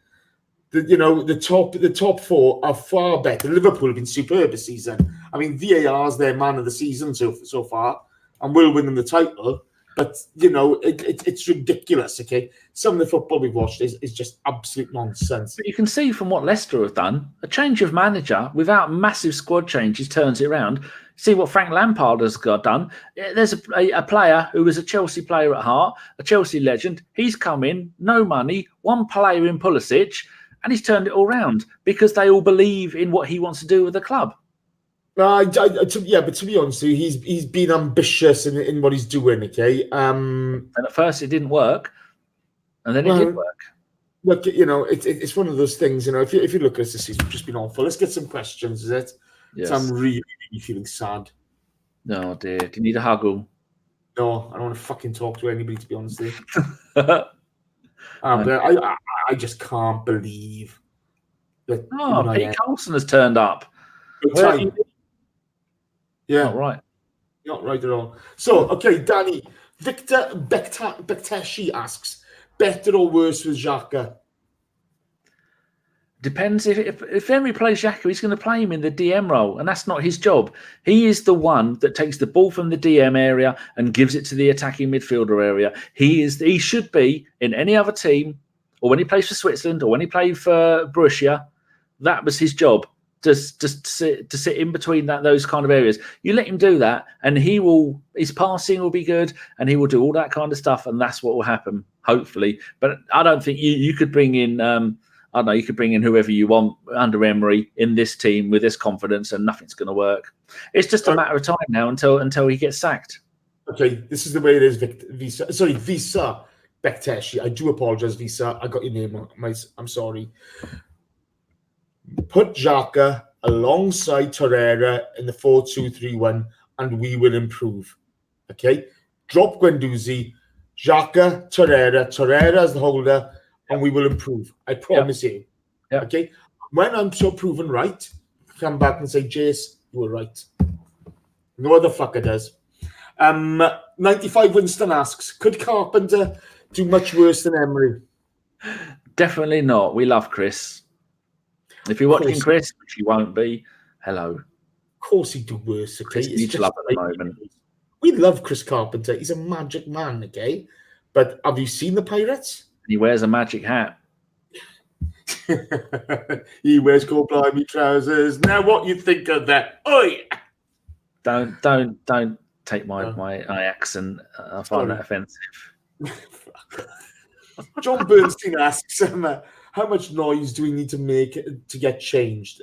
The top 4 are far better. Liverpool have been superb this season. I mean, VAR's their man of the season so far. And will win them the title, but it's ridiculous. Okay, some of the football we've watched is just absolute nonsense. But you can see from what Leicester have done, a change of manager without massive squad changes turns it around. See what Frank Lampard has done. There's a player who was a Chelsea player at heart, a Chelsea legend. He's come in, no money, 1 player in Pulisic, and he's turned it all around because they all believe in what he wants to do with the club. But to be honest, he's been ambitious in what he's doing. Okay, and at first it didn't work, and then it did work. Look, it's one of those things. If you look at this, it's just been awful. Let's get some questions. Is it? Yes. So I'm really feeling sad. No, dear. Do you need a huggle? No, I don't want to fucking talk to anybody. To be honest with you, I just can't believe that. Pete Coulson has turned up. Yeah, not right. Not right at all. So, okay, Danny, Victor Bekteshi asks, better or worse with Xhaka? Depends. If Emery plays Xhaka, he's going to play him in the DM role, and that's not his job. He is the one that takes the ball from the DM area and gives it to the attacking midfielder area. He should be in any other team, or when he plays for Switzerland, or when he played for Borussia. That was his job. Just to sit in between those kind of areas. You let him do that, and his passing will be good, and he will do all that kind of stuff, and that's what will happen, hopefully. But I don't think you could bring in. You could bring in whoever you want under Emery in this team with this confidence, and nothing's going to work. It's just a matter of time now until he gets sacked. Okay, this is the way it is, Visa Bekteshi. I do apologize, Visa. I got your name wrong. I'm sorry. Put Xhaka alongside Torreira in the 4-2-3-1 and we will improve. Okay? Drop Guendouzi, Xhaka, Torreira as the holder, and we will improve. I promise you. Yeah. Okay? When I'm so proven right, come back and say, Jace, you were right. No other fucker does. 95 Winston asks, could Carpenter do much worse than Emery? Definitely not. We love Chris. If you're watching Chris, which you won't be, hello. Of course he'd do worse, okay? Chris needs love at the moment. We love Chris Carpenter. He's a magic man, okay? But have you seen the Pirates? He wears a magic hat. He wears gold blimey trousers. Now, what you think of that? Oi! Don't take my accent. I find that offensive. John Bernstein asks, how much noise do we need to make to get changed?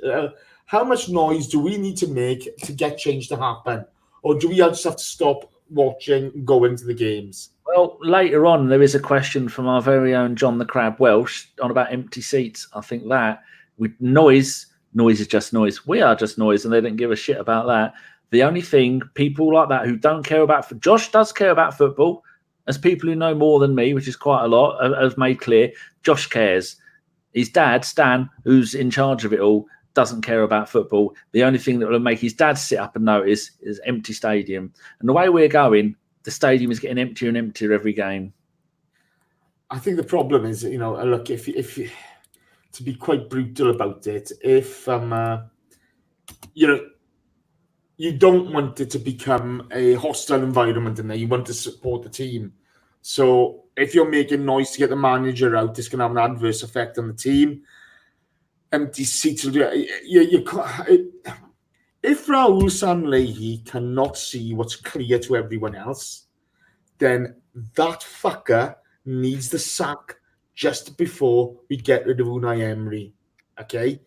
How much noise do we need to make to get change to happen? Or do we just have to stop watching and go into the games? Well, later on, there is a question from our very own John the Crab Welsh on about empty seats. I think that with noise is just noise. We are just noise, and they don't give a shit about that. The only thing, people like that who don't care about... Josh does care about football. As people who know more than me, which is quite a lot, have made clear, Josh cares. His dad, Stan, who's in charge of it all, doesn't care about football. The only thing that will make his dad sit up and notice is empty stadium. And the way we're going, the stadium is getting emptier and emptier every game. I think the problem is, look, if to be quite brutal about it, if you don't want it to become a hostile environment in there. You want to support the team. So if you're making noise to get the manager out, it's going to have an adverse effect on the team. Empty seats. If Raul Sanlehi cannot see what's clear to everyone else, then that fucker needs the sack just before we get rid of Unai Emery. Okay?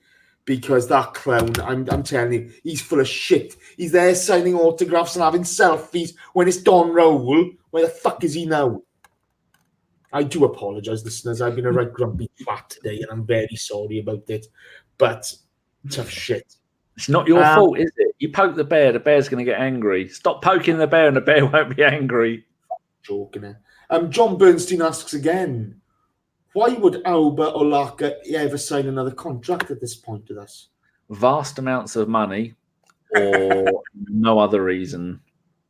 Because that clown, I'm telling you, he's full of shit. He's there signing autographs and having selfies when it's Don Raul. Where the fuck is he now? I do apologise, listeners. I've been a right grumpy twat today, and I'm very sorry about it. But tough shit. It's not your fault, is it? You poke the bear's going to get angry. Stop poking the bear, and the bear won't be angry. Joking, eh? John Bernstein asks again, why would Auba or Laka ever sign another contract at this point with us? Vast amounts of money or no other reason.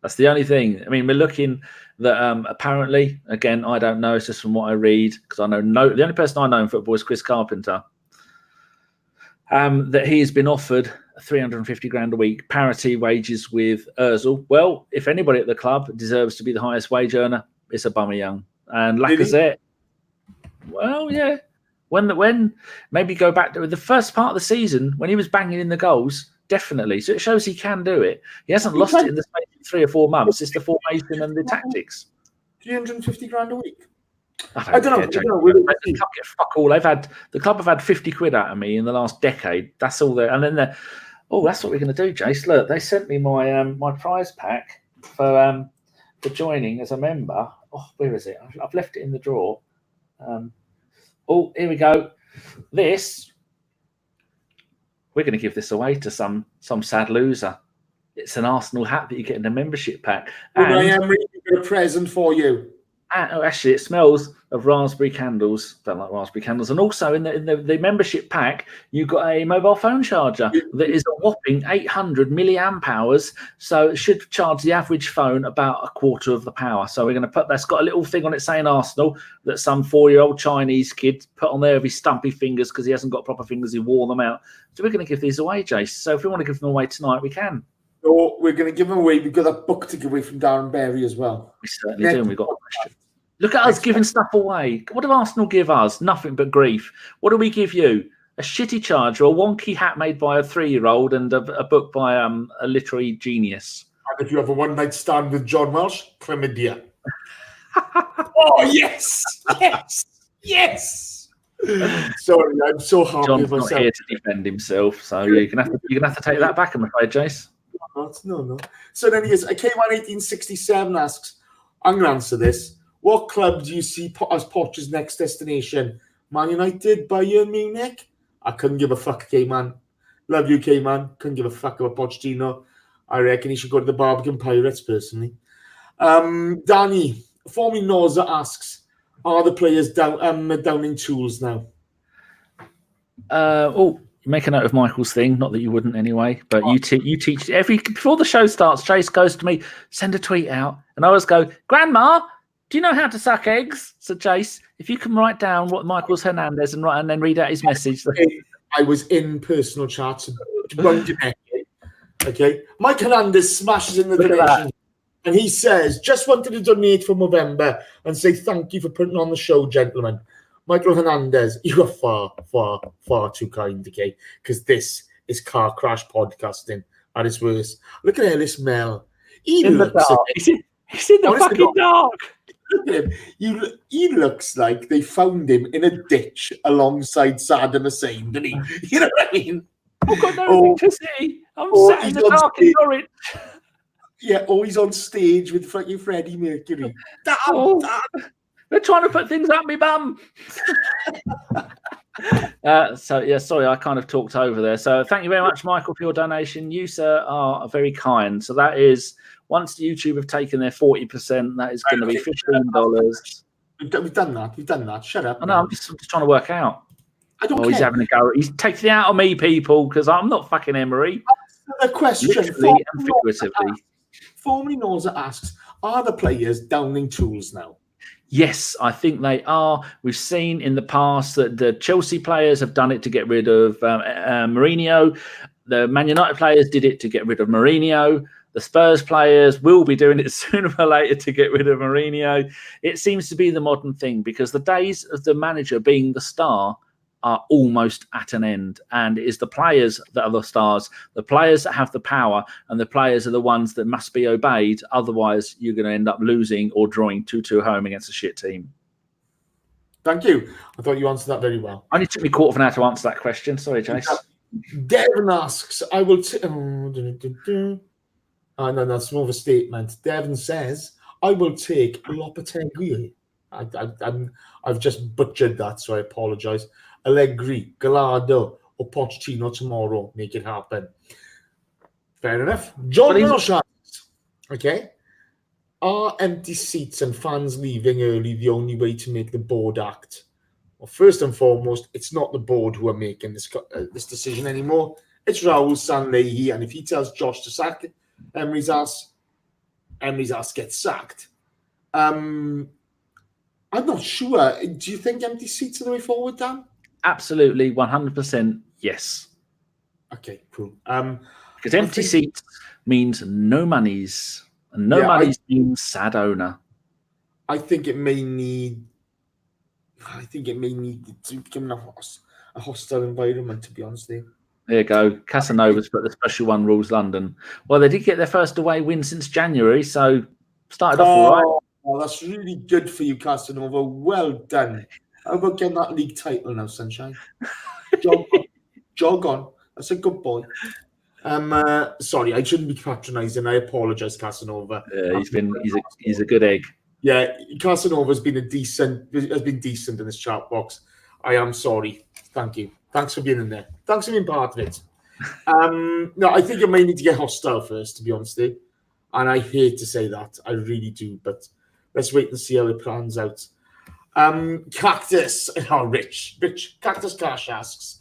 That's the only thing. I mean, we're looking that apparently, again, I don't know. It's just from what I read, because I know the only person I know in football is Chris Carpenter, that he has been offered 350 grand a week, parity wages with Ozil. Well, if anybody at the club deserves to be the highest wage earner, it's Aubameyang. And Lacazette, well, yeah. When maybe go back to the first part of the season when he was banging in the goals, definitely. So it shows he can do it. He hasn't lost it in the space of 3 or 4 months. It's the formation and the tactics. 350 grand a week. I don't know. The club get fuck all. The club have had 50 quid out of me in the last decade. That's all. And then that's what we're going to do, Jace. Look, they sent me my prize pack for joining as a member. Oh, where is it? I've left it in the drawer. Here we go. This, we're going to give this away to some sad loser. It's an Arsenal hat that you get in the membership pack. And I am really got a present for you. Actually, it smells of raspberry candles. Don't like raspberry candles. And also in the membership pack, you got a mobile phone charger that is a whopping 800 milliamp hours. So it should charge the average phone about a quarter of the power. So we're going to put that's got a little thing on it saying Arsenal that some 4-year-old Chinese kid put on there with his stumpy fingers because he hasn't got proper fingers. He wore them out. So we're going to give these away, Jace. So if we want to give them away tonight, we can. So we're going to give them away. We've got a book to give away from Darren Berry as well. We certainly do. And we've got a question. Look at us giving stuff away. What do Arsenal give us? Nothing but grief. What do we give you? A shitty charger, a wonky hat made by a 3-year-old, and a book by a literary genius. And if you have a one-night stand with John Welsh, chlamydia. Oh, yes! Yes! Yes! Sorry, I'm so happy John's with myself. not here to defend himself, so you're gonna have to take that back, I'm afraid, Jace. No. So then he goes, K11867 asks, I'm going to answer this. What club do you see as Poch's next destination? Man United, Bayern Munich? I couldn't give a fuck, K-Man. Love you, K-Man. Couldn't give a fuck about Pochettino. I reckon he should go to the Barbican Pirates, personally. Danny, Formy Noza asks, are the players downing tools now? Make a note of Michael's thing. Not that you wouldn't anyway, but you teach before the show starts. Chase goes to me, send a tweet out, and I always go, Grandma, do you know how to suck eggs? So Chase, if you can write down what Michael's Hernandez and then read out his message. I was in personal chats. Okay, Mike Hernandez smashes in the donation, and he says, "Just wanted to donate for November and say thank you for putting on the show, gentlemen. Michael Hernandez, you are far, far, far too kind, okay? Because this is car crash podcasting at its worst. Look at Ellis Mel. In the dark. He's in the fucking dark. Look at him. He looks like they found him in a ditch alongside Saddam Hussein, doesn't he? You know what I mean? I've got no electricity. I'm sat in the dark in Norwich. Yeah, he's on stage with fucking Freddie Mercury. Damn. They're trying to put things up me bum. Sorry, I kind of talked over there. So thank you very much, Michael, for your donation. You, sir, are very kind. So that is, once YouTube have taken their 40%, that is going to be $15. We've done that. Shut up. No, I'm just trying to work out. I don't care. He's having a go. He's taking it out of me, people, because I'm not fucking Emery. The question, literally and figuratively. Formerly Noza asks, are the players downing tools now? Yes, I think they are. We've seen in the past that the Chelsea players have done it to get rid of Mourinho. The Man United players did it to get rid of Mourinho. The Spurs players will be doing it sooner or later to get rid of Mourinho. It seems to be the modern thing because the days of the manager being the star are almost at an end. And it is the players that are the stars, the players that have the power, and the players are the ones that must be obeyed. Otherwise, you're going to end up losing or drawing 2-2 home against a shit team. Thank you. I thought you answered that very well. Only took me a quarter of an hour to answer that question. Sorry, Jace. Devon asks, I will... no, that's more of a statement. Devon says, I will take Lopetegui. I've just butchered that, so I apologise. Allegri, Gallardo, or Pochettino tomorrow. Make it happen. Fair enough. John Rochard. Okay. Are empty seats and fans leaving early the only way to make the board act? Well, first and foremost, it's not the board who are making this decision anymore. It's Raul Sanlehi, and if he tells Josh to sack Emery's ass gets sacked. I'm not sure. Do you think empty seats are the way forward, Dan? Absolutely, 100% yes. Okay, cool. Because empty seats means no monies. And no monies means sad owner. I think it may need to become a hostile environment, to be honest with you. There you go. Casanova's put the special one rules London. Well, they did get their first away win since January, so started off all right. Well, that's really good for you, Casanova. Well done. How about getting that league title now, Sunshine? Jog on. That's a good boy. Sorry, I shouldn't be patronising. I apologise, Casanova. Yeah, he's a good egg. Yeah, Casanova's been decent in this chat box. I am sorry. Thank you. Thanks for being in there. Thanks for being part of it. No, I think you may need to get hostile first, to be honest with you. And I hate to say that. I really do. But let's wait and see how it plans out. Cactus. Oh, Rich. Cactus Cash asks,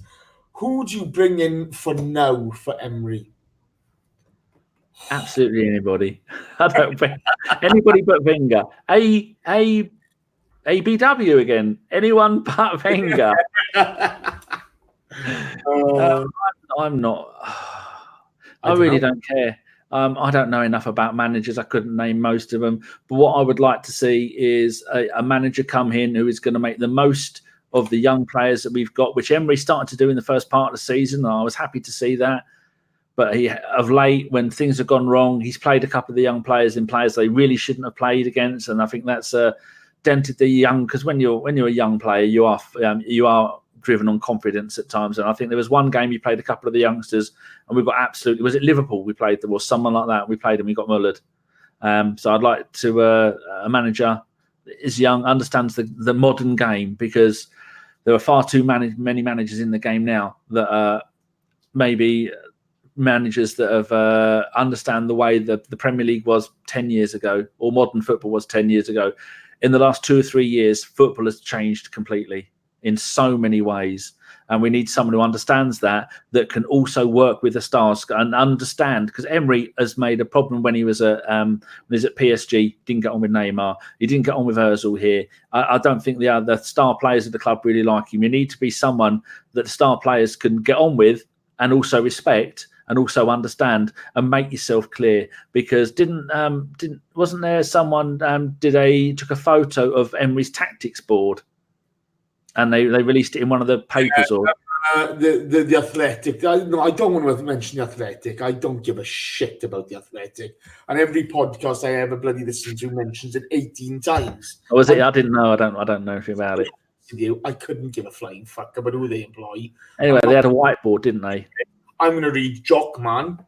who do you bring in for now for Emery? Absolutely anybody. I don't anybody but Wenger. ABW again. Anyone but Wenger. I'm not. I really don't care. I don't know enough about managers. I couldn't name most of them. But what I would like to see is a manager come in who is going to make the most of the young players that we've got, which Emery started to do in the first part of the season. I was happy to see that. But of late, when things have gone wrong, he's played a couple of the young players in players they really shouldn't have played against. And I think that's dented the young, because when you're a young player, you are driven on confidence at times. And I think there was one game he played a couple of the youngsters and we got absolutely, was it Liverpool we played them or someone like that? We played and we got mullered. So I'd like to, a manager that is young, understands the modern game, because there are far too many managers in the game now that are maybe managers that have understand the way that the Premier League was 10 years ago or modern football was 10 years ago. In the last 2 or 3 years, football has changed completely in so many ways. And we need someone who understands that can also work with the stars and understand, because Emery has made a problem when he was at PSG, didn't get on with Neymar. He didn't get on with Ozil here. I don't think the star players of the club really like him. You need to be someone that the star players can get on with and also respect and also understand and make yourself clear. Because wasn't there someone took a photo of Emery's tactics board? And they released it in one of the papers or the Athletic. I don't want to mention the Athletic. I don't give a shit about the Athletic. And every podcast I ever bloody listen to mentions it 18 times. Oh, was it? I didn't know. I don't know anything about it. I couldn't give a flying fuck about who they employ. Anyway, they had a whiteboard, didn't they? I'm going to read Jockman.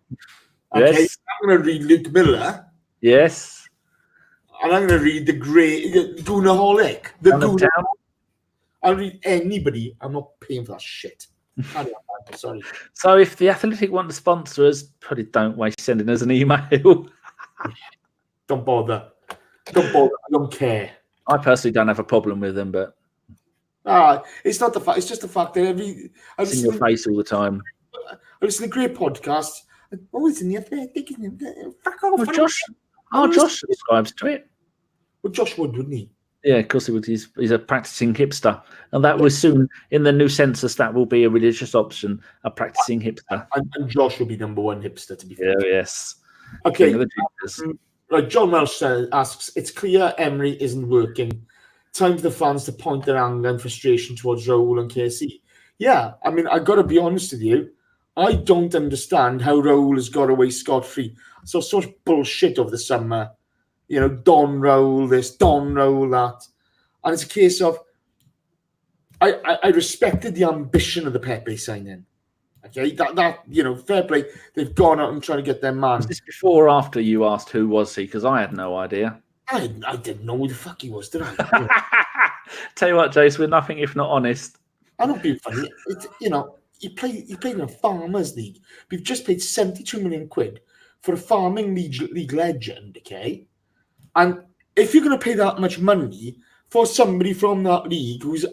Okay, Yes. I'm going to read Luke Miller. Yes. And I'm going to read the great Goonaholic. The Gooner. I'll read anybody. I'm not paying for that shit. Sorry. So if the Athletic want to sponsor us, probably don't waste sending us an email. Don't bother. Don't bother. I don't care. I personally don't have a problem with them, but it's not the fact. It's just the fact that it's in your face all the time. I listen to great podcasts. Oh, it's in the Athletic, isn't it? Fuck off. Well, Josh subscribes to it. Well, Josh would, wouldn't he? Yeah, of course he would. He's a practicing hipster. And that will soon, in the new census, that will be a religious option, a practicing hipster. And Josh will be number one hipster, to be fair. Yeah, yes. Okay. Right, John Welsh asks, it's clear Emery isn't working. Time for the fans to point their anger and frustration towards Raul and KC. Yeah, I mean, I got to be honest with you. I don't understand how Raul has got away scot-free. So much bullshit over the summer. You know, Don Raul this, Don Raul that. And it's a case of, I respected the ambition of the Pepe signing. Okay, that fair play. They've gone out and trying to get their man. Was this before or after you asked who was he? Because I had no idea. I didn't know who the fuck he was, did I? Tell you what, Jace, we're nothing if not honest. I'm not being funny. You played in a farmers league. We've just paid 72 million quid for a farming league legend, okay? And if you're going to pay that much money for somebody from that league who's,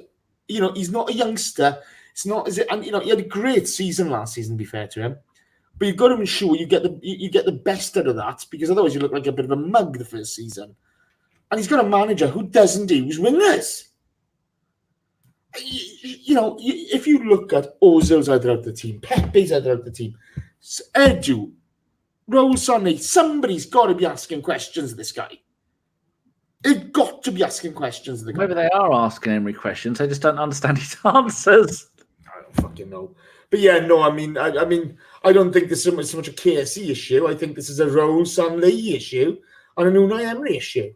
he's not a youngster, it's not as it, and he had a great season last season, to be fair to him. But you've got to ensure you get the best out of that, because otherwise you look like a bit of a mug the first season. And he's got a manager who doesn't use wingers. If you look at Ozil's either out the team, Pepe's either out the team, Edu, Raul Sonny, somebody's got to be asking questions of this guy. They've got to be asking questions of the guy. Maybe they are asking Emery questions. They just don't understand his answers. I don't fucking know. But yeah, no, I mean, I don't think this is so much a KSE issue. I think this is a Raul Sanley issue and an Unai Emery issue.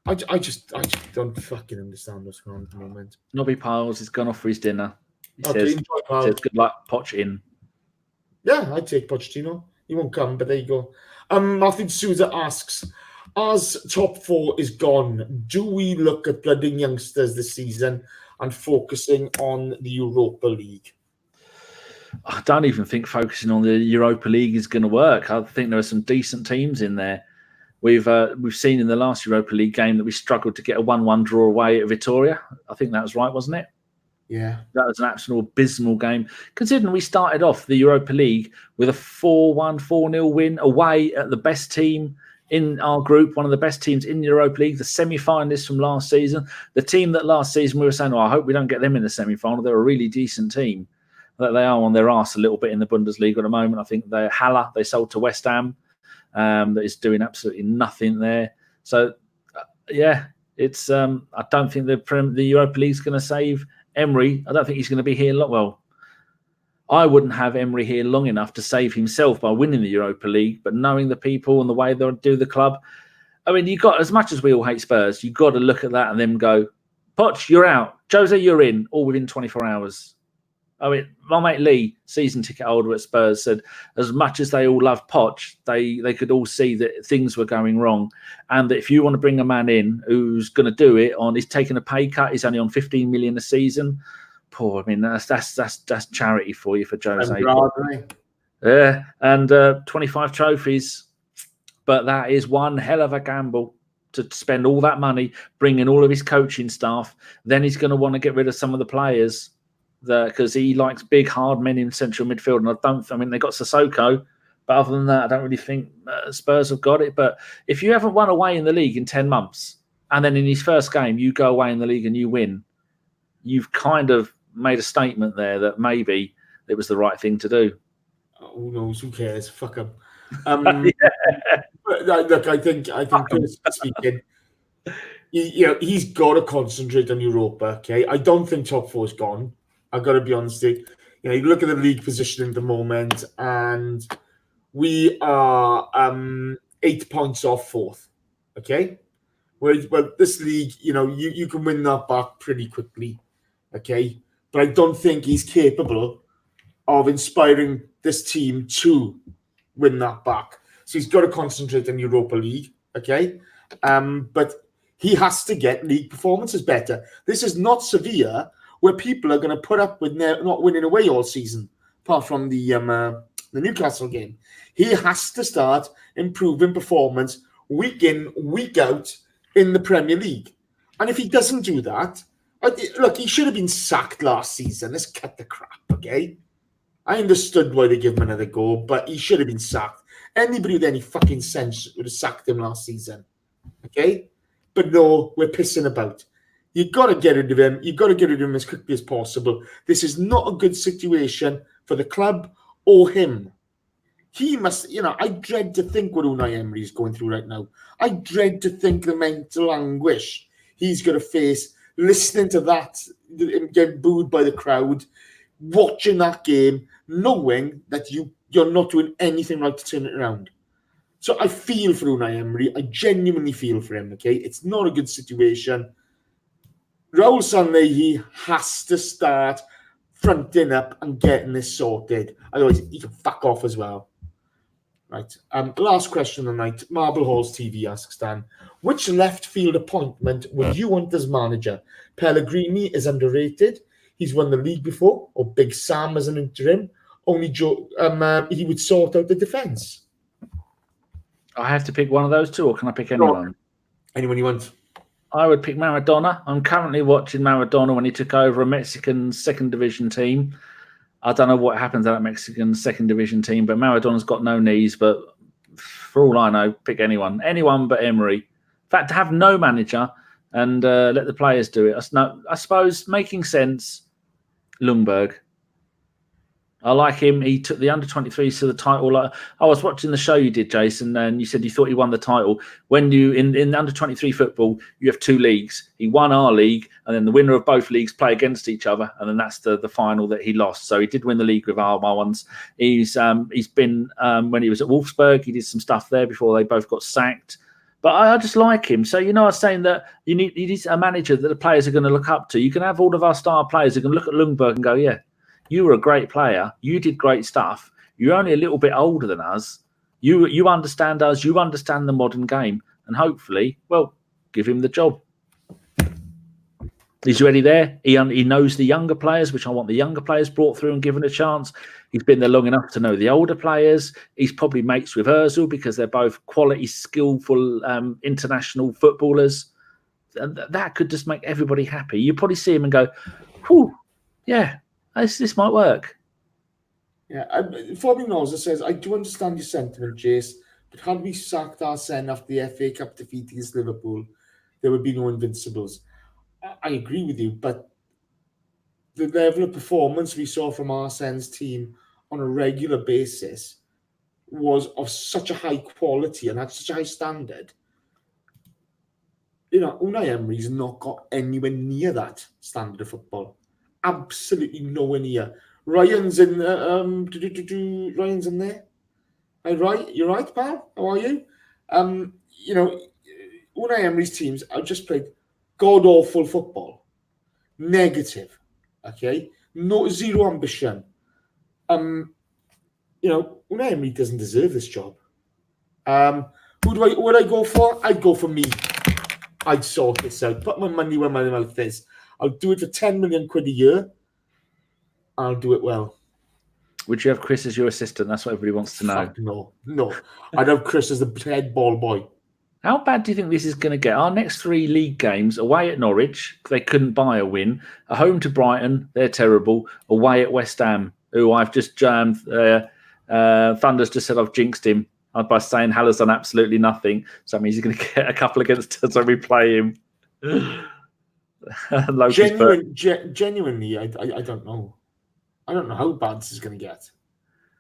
I just don't fucking understand what's going on at the moment. Nobby Piles has gone off for his dinner. He Okay, says good luck, Poch in. Yeah, I'd take Pochettino. He won't come, but there you go. Martin Souza asks, as top four is gone, do we look at blooding youngsters this season and focusing on the Europa League? I don't even think focusing on the Europa League is going to work. I think there are some decent teams in there. We've seen in the last Europa League game that we struggled to get a 1-1 draw away at Vitoria. I think that was right, wasn't it? Yeah. That was an absolute abysmal game. Considering we started off the Europa League with a 4-1, 4-0 win away at the best team in our group, one of the best teams in the Europa League, the semi-finalists from last season. The team that last season we were saying, I hope we don't get them in the semi-final. They're a really decent team. That they are on their arse a little bit in the Bundesliga at the moment. I think they're Haller, they sold to West Ham. That is doing absolutely nothing there. So, it's. I don't think the Europa League is going to save Emery. I don't think he's going to be here long. Well, I wouldn't have Emery here long enough to save himself by winning the Europa League. But knowing the people and the way they do the club, I mean, you got, as much as we all hate Spurs, you got to look at that and then go, Poch, you're out. Jose, you're in. All within 24 hours. I mean, my mate Lee, season ticket holder at Spurs, said as much as they all love Poch, they could all see that things were going wrong, and that if you want to bring a man in who's going to do it he's taking a pay cut, he's only on 15 million a season. Poor, I mean, that's charity for you for Jose. Yeah, and 25 trophies, but that is one hell of a gamble to spend all that money, bring in all of his coaching staff. Then he's going to want to get rid of some of the players. Because he likes big, hard men in central midfield. And they got Sissoko, but other than that, I don't really think Spurs have got it. But if you haven't won away in the league in 10 months, and then in his first game, you go away in the league and you win, you've kind of made a statement there that maybe it was the right thing to do. Who knows? Who cares? Fuck him. Look, I think speaking, he's got to concentrate on Europa. Okay, I don't think top four's gone. I've got to be honest. You look at the league position at the moment, and we are 8 points off fourth. Okay, well, this league, you can win that back pretty quickly. Okay, but I don't think he's capable of inspiring this team to win that back. So he's got to concentrate on Europa League. Okay, but he has to get league performances better. This is not Sevilla, where people are going to put up with not winning away all season, apart from the Newcastle game. He has to start improving performance week in, week out in the Premier League. And if he doesn't do that, look, he should have been sacked last season. Let's cut the crap, okay? I understood why they give him another go, but he should have been sacked. Anybody with any fucking sense would have sacked him last season, okay? But no, we're pissing about. You've got to get rid of him. You've got to get rid of him as quickly as possible. This is not a good situation for the club or him. He must, I dread to think what Unai Emery is going through right now. I dread to think the mental anguish he's going to face, listening to that, getting booed by the crowd, watching that game, knowing that you're not doing anything right to turn it around. So I feel for Unai Emery. I genuinely feel for him, okay? It's not a good situation. Raul Sanllehi has to start fronting up and getting this sorted. Otherwise, he can fuck off as well. Right. Last question of the night. Marble Halls TV asks Dan, which left field appointment would you want as manager? Pellegrini is underrated. He's won the league before. Or Big Sam as an interim. Only Joe. He would sort out the defence. I have to pick one of those two, or can I pick anyone? Anyone you want. I would pick Maradona. I'm currently watching Maradona when he took over a Mexican second division team. I don't know what happens to that Mexican second division team, but Maradona's got no knees. But for all I know, pick anyone but Emery. In fact, to have no manager and let the players do it. I suppose making sense, Ljungberg. I like him. He took the under-23s to the title. I was watching the show you did, Jason, and you said you thought he won the title. When you in under-23 football, you have two leagues. He won our league, and then the winner of both leagues play against each other, and then that's the final that he lost. So he did win the league with our ones. He's been when he was at Wolfsburg, he did some stuff there before they both got sacked. But I just like him. So, I was saying that you need a manager that the players are going to look up to. You can have all of our star players who can look at Ljungberg and go, yeah, you were a great player. You did great stuff. You're only a little bit older than us. You understand us. You understand the modern game. And hopefully, give him the job. He's ready there. He knows the younger players, which I want the younger players brought through and given a chance. He's been there long enough to know the older players. He's probably mates with Ozil because they're both quality, skillful international footballers. And that could just make everybody happy. You probably see him and go, whew, yeah. This might work. Yeah, Fabian Noza says, I do understand your sentiment, Jace, but had we sacked Arsene after the FA Cup defeat against Liverpool, there would be no invincibles. I agree with you, but the level of performance we saw from Arsene's team on a regular basis was of such a high quality and had such a high standard. Unai Emery's not got anywhere near that standard of football. Absolutely nowhere near. Ryan's in. Ryan's in there. Hey, right, you're right, pal. How are you? Unai Emery's teams have just played god awful football. Negative. Okay, zero ambition. Unai Emery doesn't deserve this job. Who would I go for? I'd go for me. I'd sort this out. Put my money where my mouth is. I'll do it for 10 million quid a year. I'll do it well. Would you have Chris as your assistant? That's what everybody wants to know. No. I'd have Chris as the head ball boy. How bad do you think this is going to get? Our next 3 league games, away at Norwich, they couldn't buy a win. At home to Brighton, they're terrible. Away at West Ham, who I've just jammed. Thunder's just said I've jinxed him by saying Haller's done absolutely nothing. So that means he's going to get a couple against us when we play him. Genuinely, I don't know. I don't know how bad this is going to get.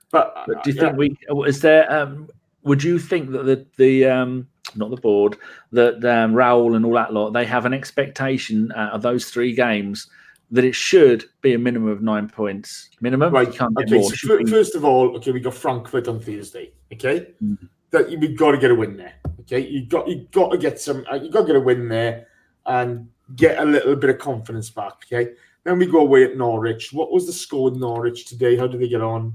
But do you think is there? Would you think that the not the board, that Raul and all that lot, they have an expectation of those 3 games that it should be a minimum of 9 points. Minimum? Right. You can't get Okay, more. so first of all, we got Frankfurt on Thursday. Okay? That we've got to get a win there. Okay? You got to get a win there and get a little bit of confidence back. Okay? Then we go away at Norwich. What was the score in Norwich today? How did they get on?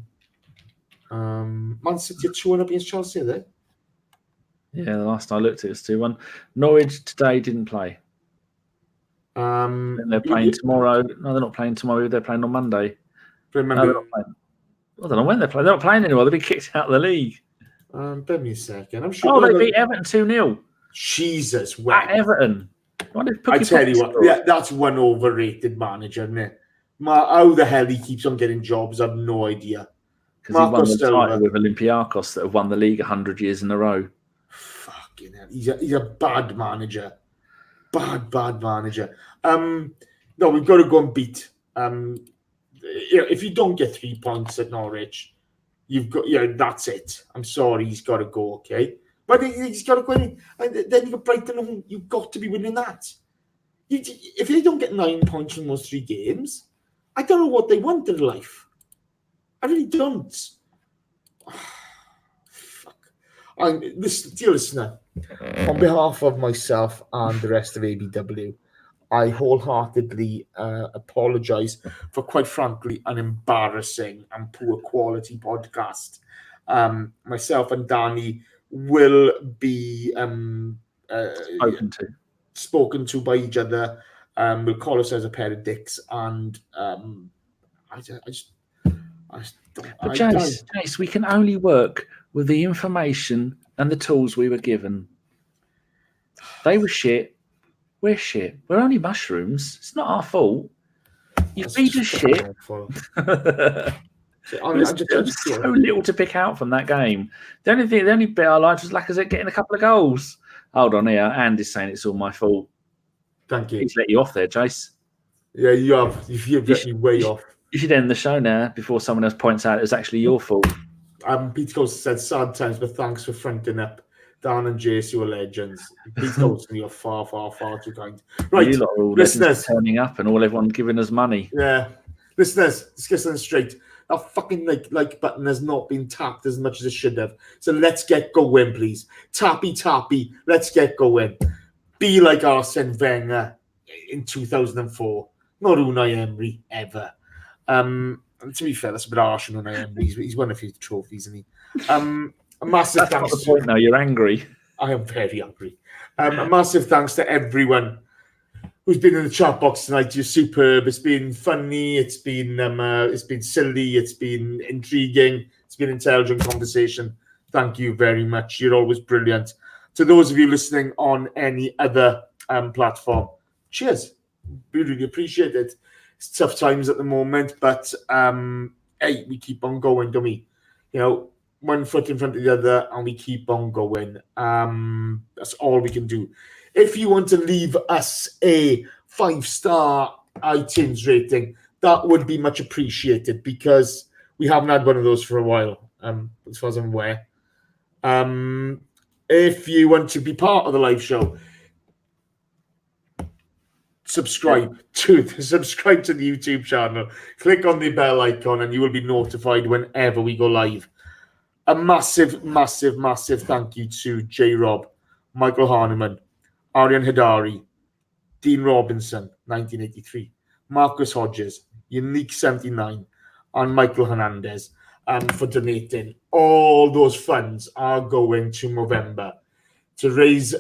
Man City are 2-1 against Chelsea, are they? Yeah, the last I looked, it was 2-1. Norwich today didn't play. They're playing tomorrow. No, they're not playing tomorrow. They're playing on Monday. Remember, no, they're not playing. I don't know when they're playing. They're not playing anymore. They've been kicked out of the league. Bear me a second. I'm sure. They beat Everton 2-0. Jesus, at Everton. I tell you what, that's one overrated manager, isn't it? How the hell he keeps on getting jobs, I have no idea. Because he won the title with Olympiacos that have won the league 100 years in a row. Fucking hell. He's a bad manager. Bad manager. No, we've got to go and beat. If you don't get 3 points at Norwich, that's it. I'm sorry, he's got to go, okay? But he's got to go in. And then you got Brighton, you've got to be winning that. If they don't get 9 points from those 3 games, I don't know what they want in life. I really don't. Fuck. Dear listener, on behalf of myself and the rest of ABW, I wholeheartedly apologise for, quite frankly, an embarrassing and poor quality podcast. Myself and Danny will be spoken to by each other. We'll call ourselves a pair of dicks, and Jace, we can only work with the information and the tools we were given. They were shit. We're shit. We're only mushrooms. It's not our fault. You feed us shit. There's so little to pick out from that game. The only bit I liked was Lacazette getting a couple of goals. Hold on here. Andy's saying it's all my fault. Thank you. He's let you off there, Jace. Yeah, you have. You've let me way off. You should end the show now before someone else points out it was actually your fault. Peter Coulson said, sad times, but thanks for fronting up. Dan and Jace, you are legends. Peter Coulson, you're far, far, far too kind. Right, you lot are all listeners turning up and all everyone giving us money. Yeah. Listeners, let's get something straight. That fucking like button has not been tapped as much as it should have. So let's get going, please. Tappy. Let's get going. Be like Arsene Wenger in 2004. Not Unai Emery, ever. To be fair, that's a bit harsh on Unai Emery. He's won a few trophies, isn't he? A massive that's thanks. Not the point now. You're angry. I am very angry. A massive thanks to everyone who's been in the chat box tonight. You're superb. It's been funny. It's been silly. It's been intriguing. It's been intelligent conversation. Thank you very much. You're always brilliant. To those of you listening on any other platform, cheers. We really appreciate it. It's tough times at the moment, but hey, we keep on going, don't we? One foot in front of the other, and we keep on going. That's all we can do. If you want to leave us a 5-star iTunes rating, that would be much appreciated, because we haven't had one of those for a while, as far as I'm aware. If you want to be part of the live show, subscribe to the YouTube channel. Click on the bell icon, and you will be notified whenever we go live. A massive, massive, massive thank you to J. Rob, Michael Harneman, Aryan Hidari, Dean Robinson, 1983, Marcus Hodges, Unique79, and Michael Hernandez for donating. All those funds are going to Movember to raise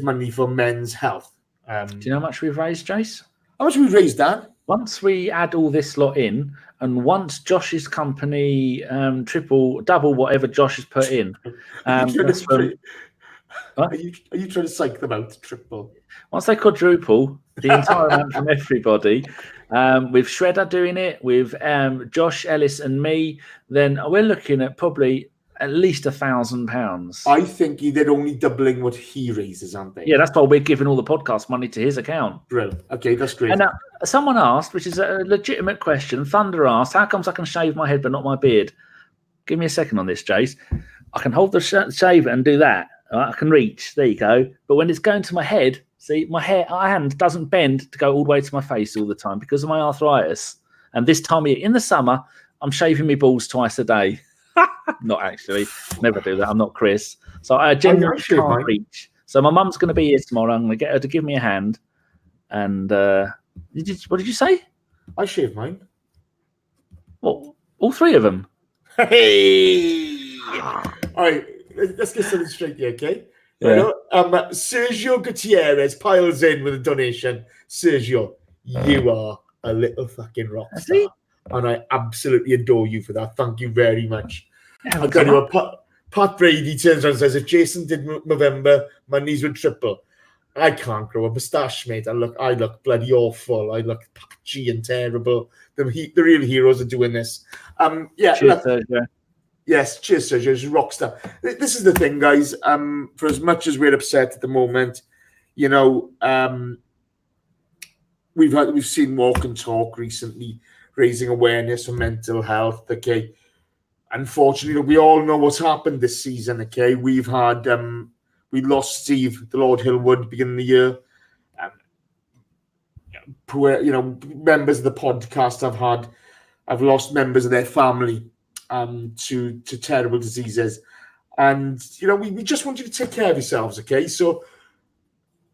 money for men's health. Do you know how much we've raised, Jace? How much we've raised, Dan? Once we add all this lot in, and once Josh's company double whatever Josh has put in, are you trying to psych them out? Triple. Once they quadruple the entire amount from everybody, with Shredder doing it, with Josh, Ellis, and me, then we're looking at probably at least £1,000. I think they're only doubling what he raises, aren't they? Yeah, that's why we're giving all the podcast money to his account. Brilliant. Okay, that's great. And now, someone asked, which is a legitimate question, Thunder asked, how comes I can shave my head but not my beard? Give me a second on this, Jace. I can hold the shaver and do that. I can reach. There you go. But when it's going to my head, see, my hand doesn't bend to go all the way to my face all the time because of my arthritis. And this time in the summer, I'm shaving my balls twice a day. Not actually. Never do that. I'm not Chris. So I genuinely can't reach. So my mum's going to be here tomorrow. I'm going to get her to give me a hand. And what did you say? I shave mine. What? All three of them? Hey! All right. Let's get something straight here, okay? Yeah. Sergio Gutierrez piles in with a donation. Sergio, you are a little fucking rock star. And I absolutely adore you for that. Thank you very much. Yeah, I'll tell you what, Pat Brady turns around and says, if Jason did November, my knees would triple. I can't grow a moustache, mate. I look bloody awful. I look patchy and terrible. The real heroes are doing this. Cheers, Sergio. Yes, cheers, Sergio. He's a rock star. This is the thing, guys. For as much as we're upset at the moment, you know, we've seen Walk and Talk recently raising awareness of mental health. Okay, unfortunately, we all know what's happened this season. Okay, we've had we lost Steve, the Lord Hillwood, beginning of the year. You know, members of the podcast I've lost members of their family to terrible diseases, and you know, we just want you to take care of yourselves. Okay, so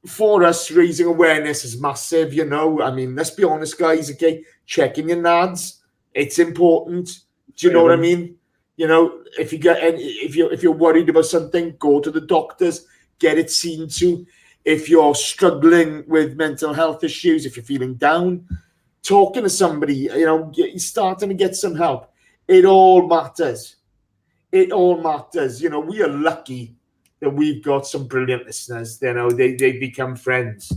for us, raising awareness is massive. You know, I mean, let's be honest, guys. Okay, checking your nads, it's important. Do you know what I mean? You know, if you're worried about something, go to the doctors, get it seen to. If you're struggling with mental health issues, if you're feeling down, talking to somebody, you know, you're starting to get some help. It all matters. It all matters. You know, we are lucky that we've got some brilliant listeners. You know, they become friends.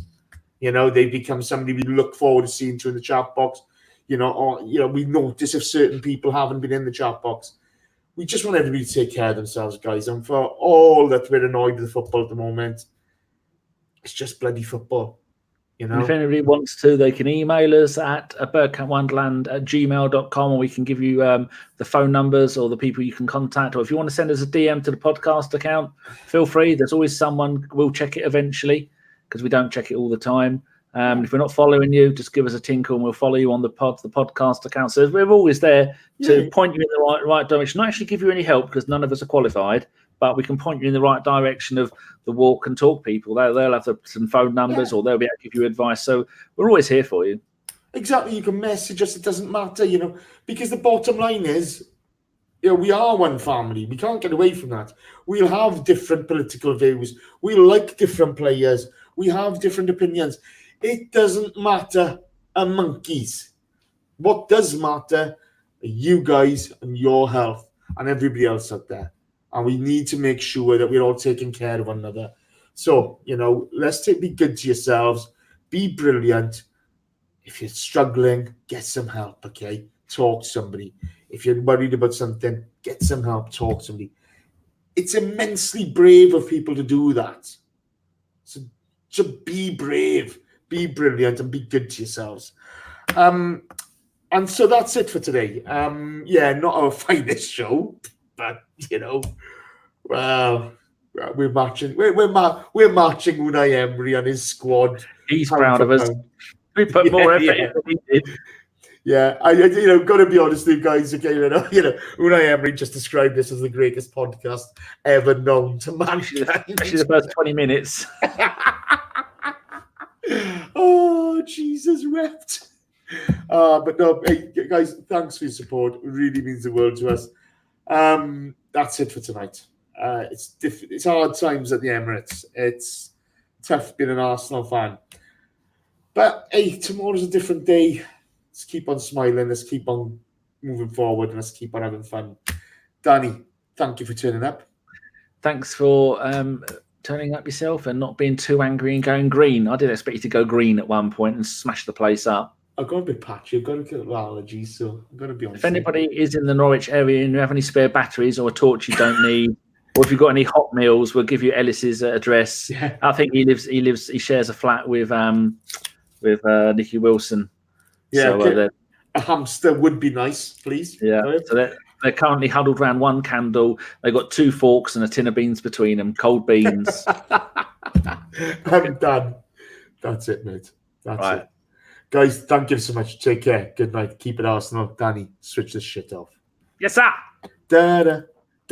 You know, they become somebody we look forward to seeing to in the chat box. You know, or you know, we notice if certain people haven't been in the chat box. We just want everybody to take care of themselves, guys. And for all that we're annoyed with the football at the moment, it's just bloody football. You know? And if anybody wants to, they can email us at bergkampwonderland@gmail.com, and we can give you the phone numbers or the people you can contact. Or if you want to send us a DM to the podcast account, feel free. There's always someone. We'll check it eventually because we don't check it all the time. If we're not following you, just give us a tinkle and we'll follow you on the podcast account. So we're always there to point you in the right direction. Not actually give you any help because none of us are qualified, but we can point you in the right direction of the Walk and Talk people. They'll have some phone numbers or they'll be able to give you advice. So we're always here for you. Exactly. You can message us. It doesn't matter, you know, because the bottom line is, you know, we are one family. We can't get away from that. We'll have different political views. We like different players. We have different opinions. It doesn't matter a monkeys. What does matter are you guys and your health and everybody else out there. And we need to make sure that we're all taking care of one another. So, you know, be good to yourselves. Be brilliant. If you're struggling, get some help, okay? Talk to somebody. If you're worried about something, get some help. Talk to somebody. It's immensely brave of people to do that. So be brave. Be brilliant and be good to yourselves. And so that's it for today. Not our finest show, but you know, well, we're matching. We're matching Unai Emery and his squad. He's proud of us. We put more effort in than he did. Yeah, I got to be honest with you guys. Okay, you know, Unai Emery just described this as the greatest podcast ever known to mankind. Especially the first 20 minutes. Oh, Jesus, wept. But no, hey, guys, thanks for your support. It really means the world to us. That's it for tonight. It's hard times at the Emirates. It's tough being an Arsenal fan. But, hey, tomorrow's a different day. Let's keep on smiling. Let's keep on moving forward. And let's keep on having fun. Danny, thank you for turning up. Thanks for turning up yourself and not being too angry and going green. I did expect you to go green at one point and smash the place up. I've got a bit patchy. I've got a bit of allergies, so I'm going to be honest. If anybody is in the Norwich area and you have any spare batteries or a torch you don't need, or if you've got any hot meals, we'll give you Ellis's address. Yeah. I think he shares a flat with Nicky Wilson. Yeah, so, a hamster would be nice, please. Yeah. So They're currently huddled around one candle. They've got 2 forks and a tin of beans between them, cold beans. I'm done. That's it, mate. That's it. Guys, thank you so much. Take care. Good night. Keep it Arsenal. Danny, switch this shit off. Yes, sir. Da-da.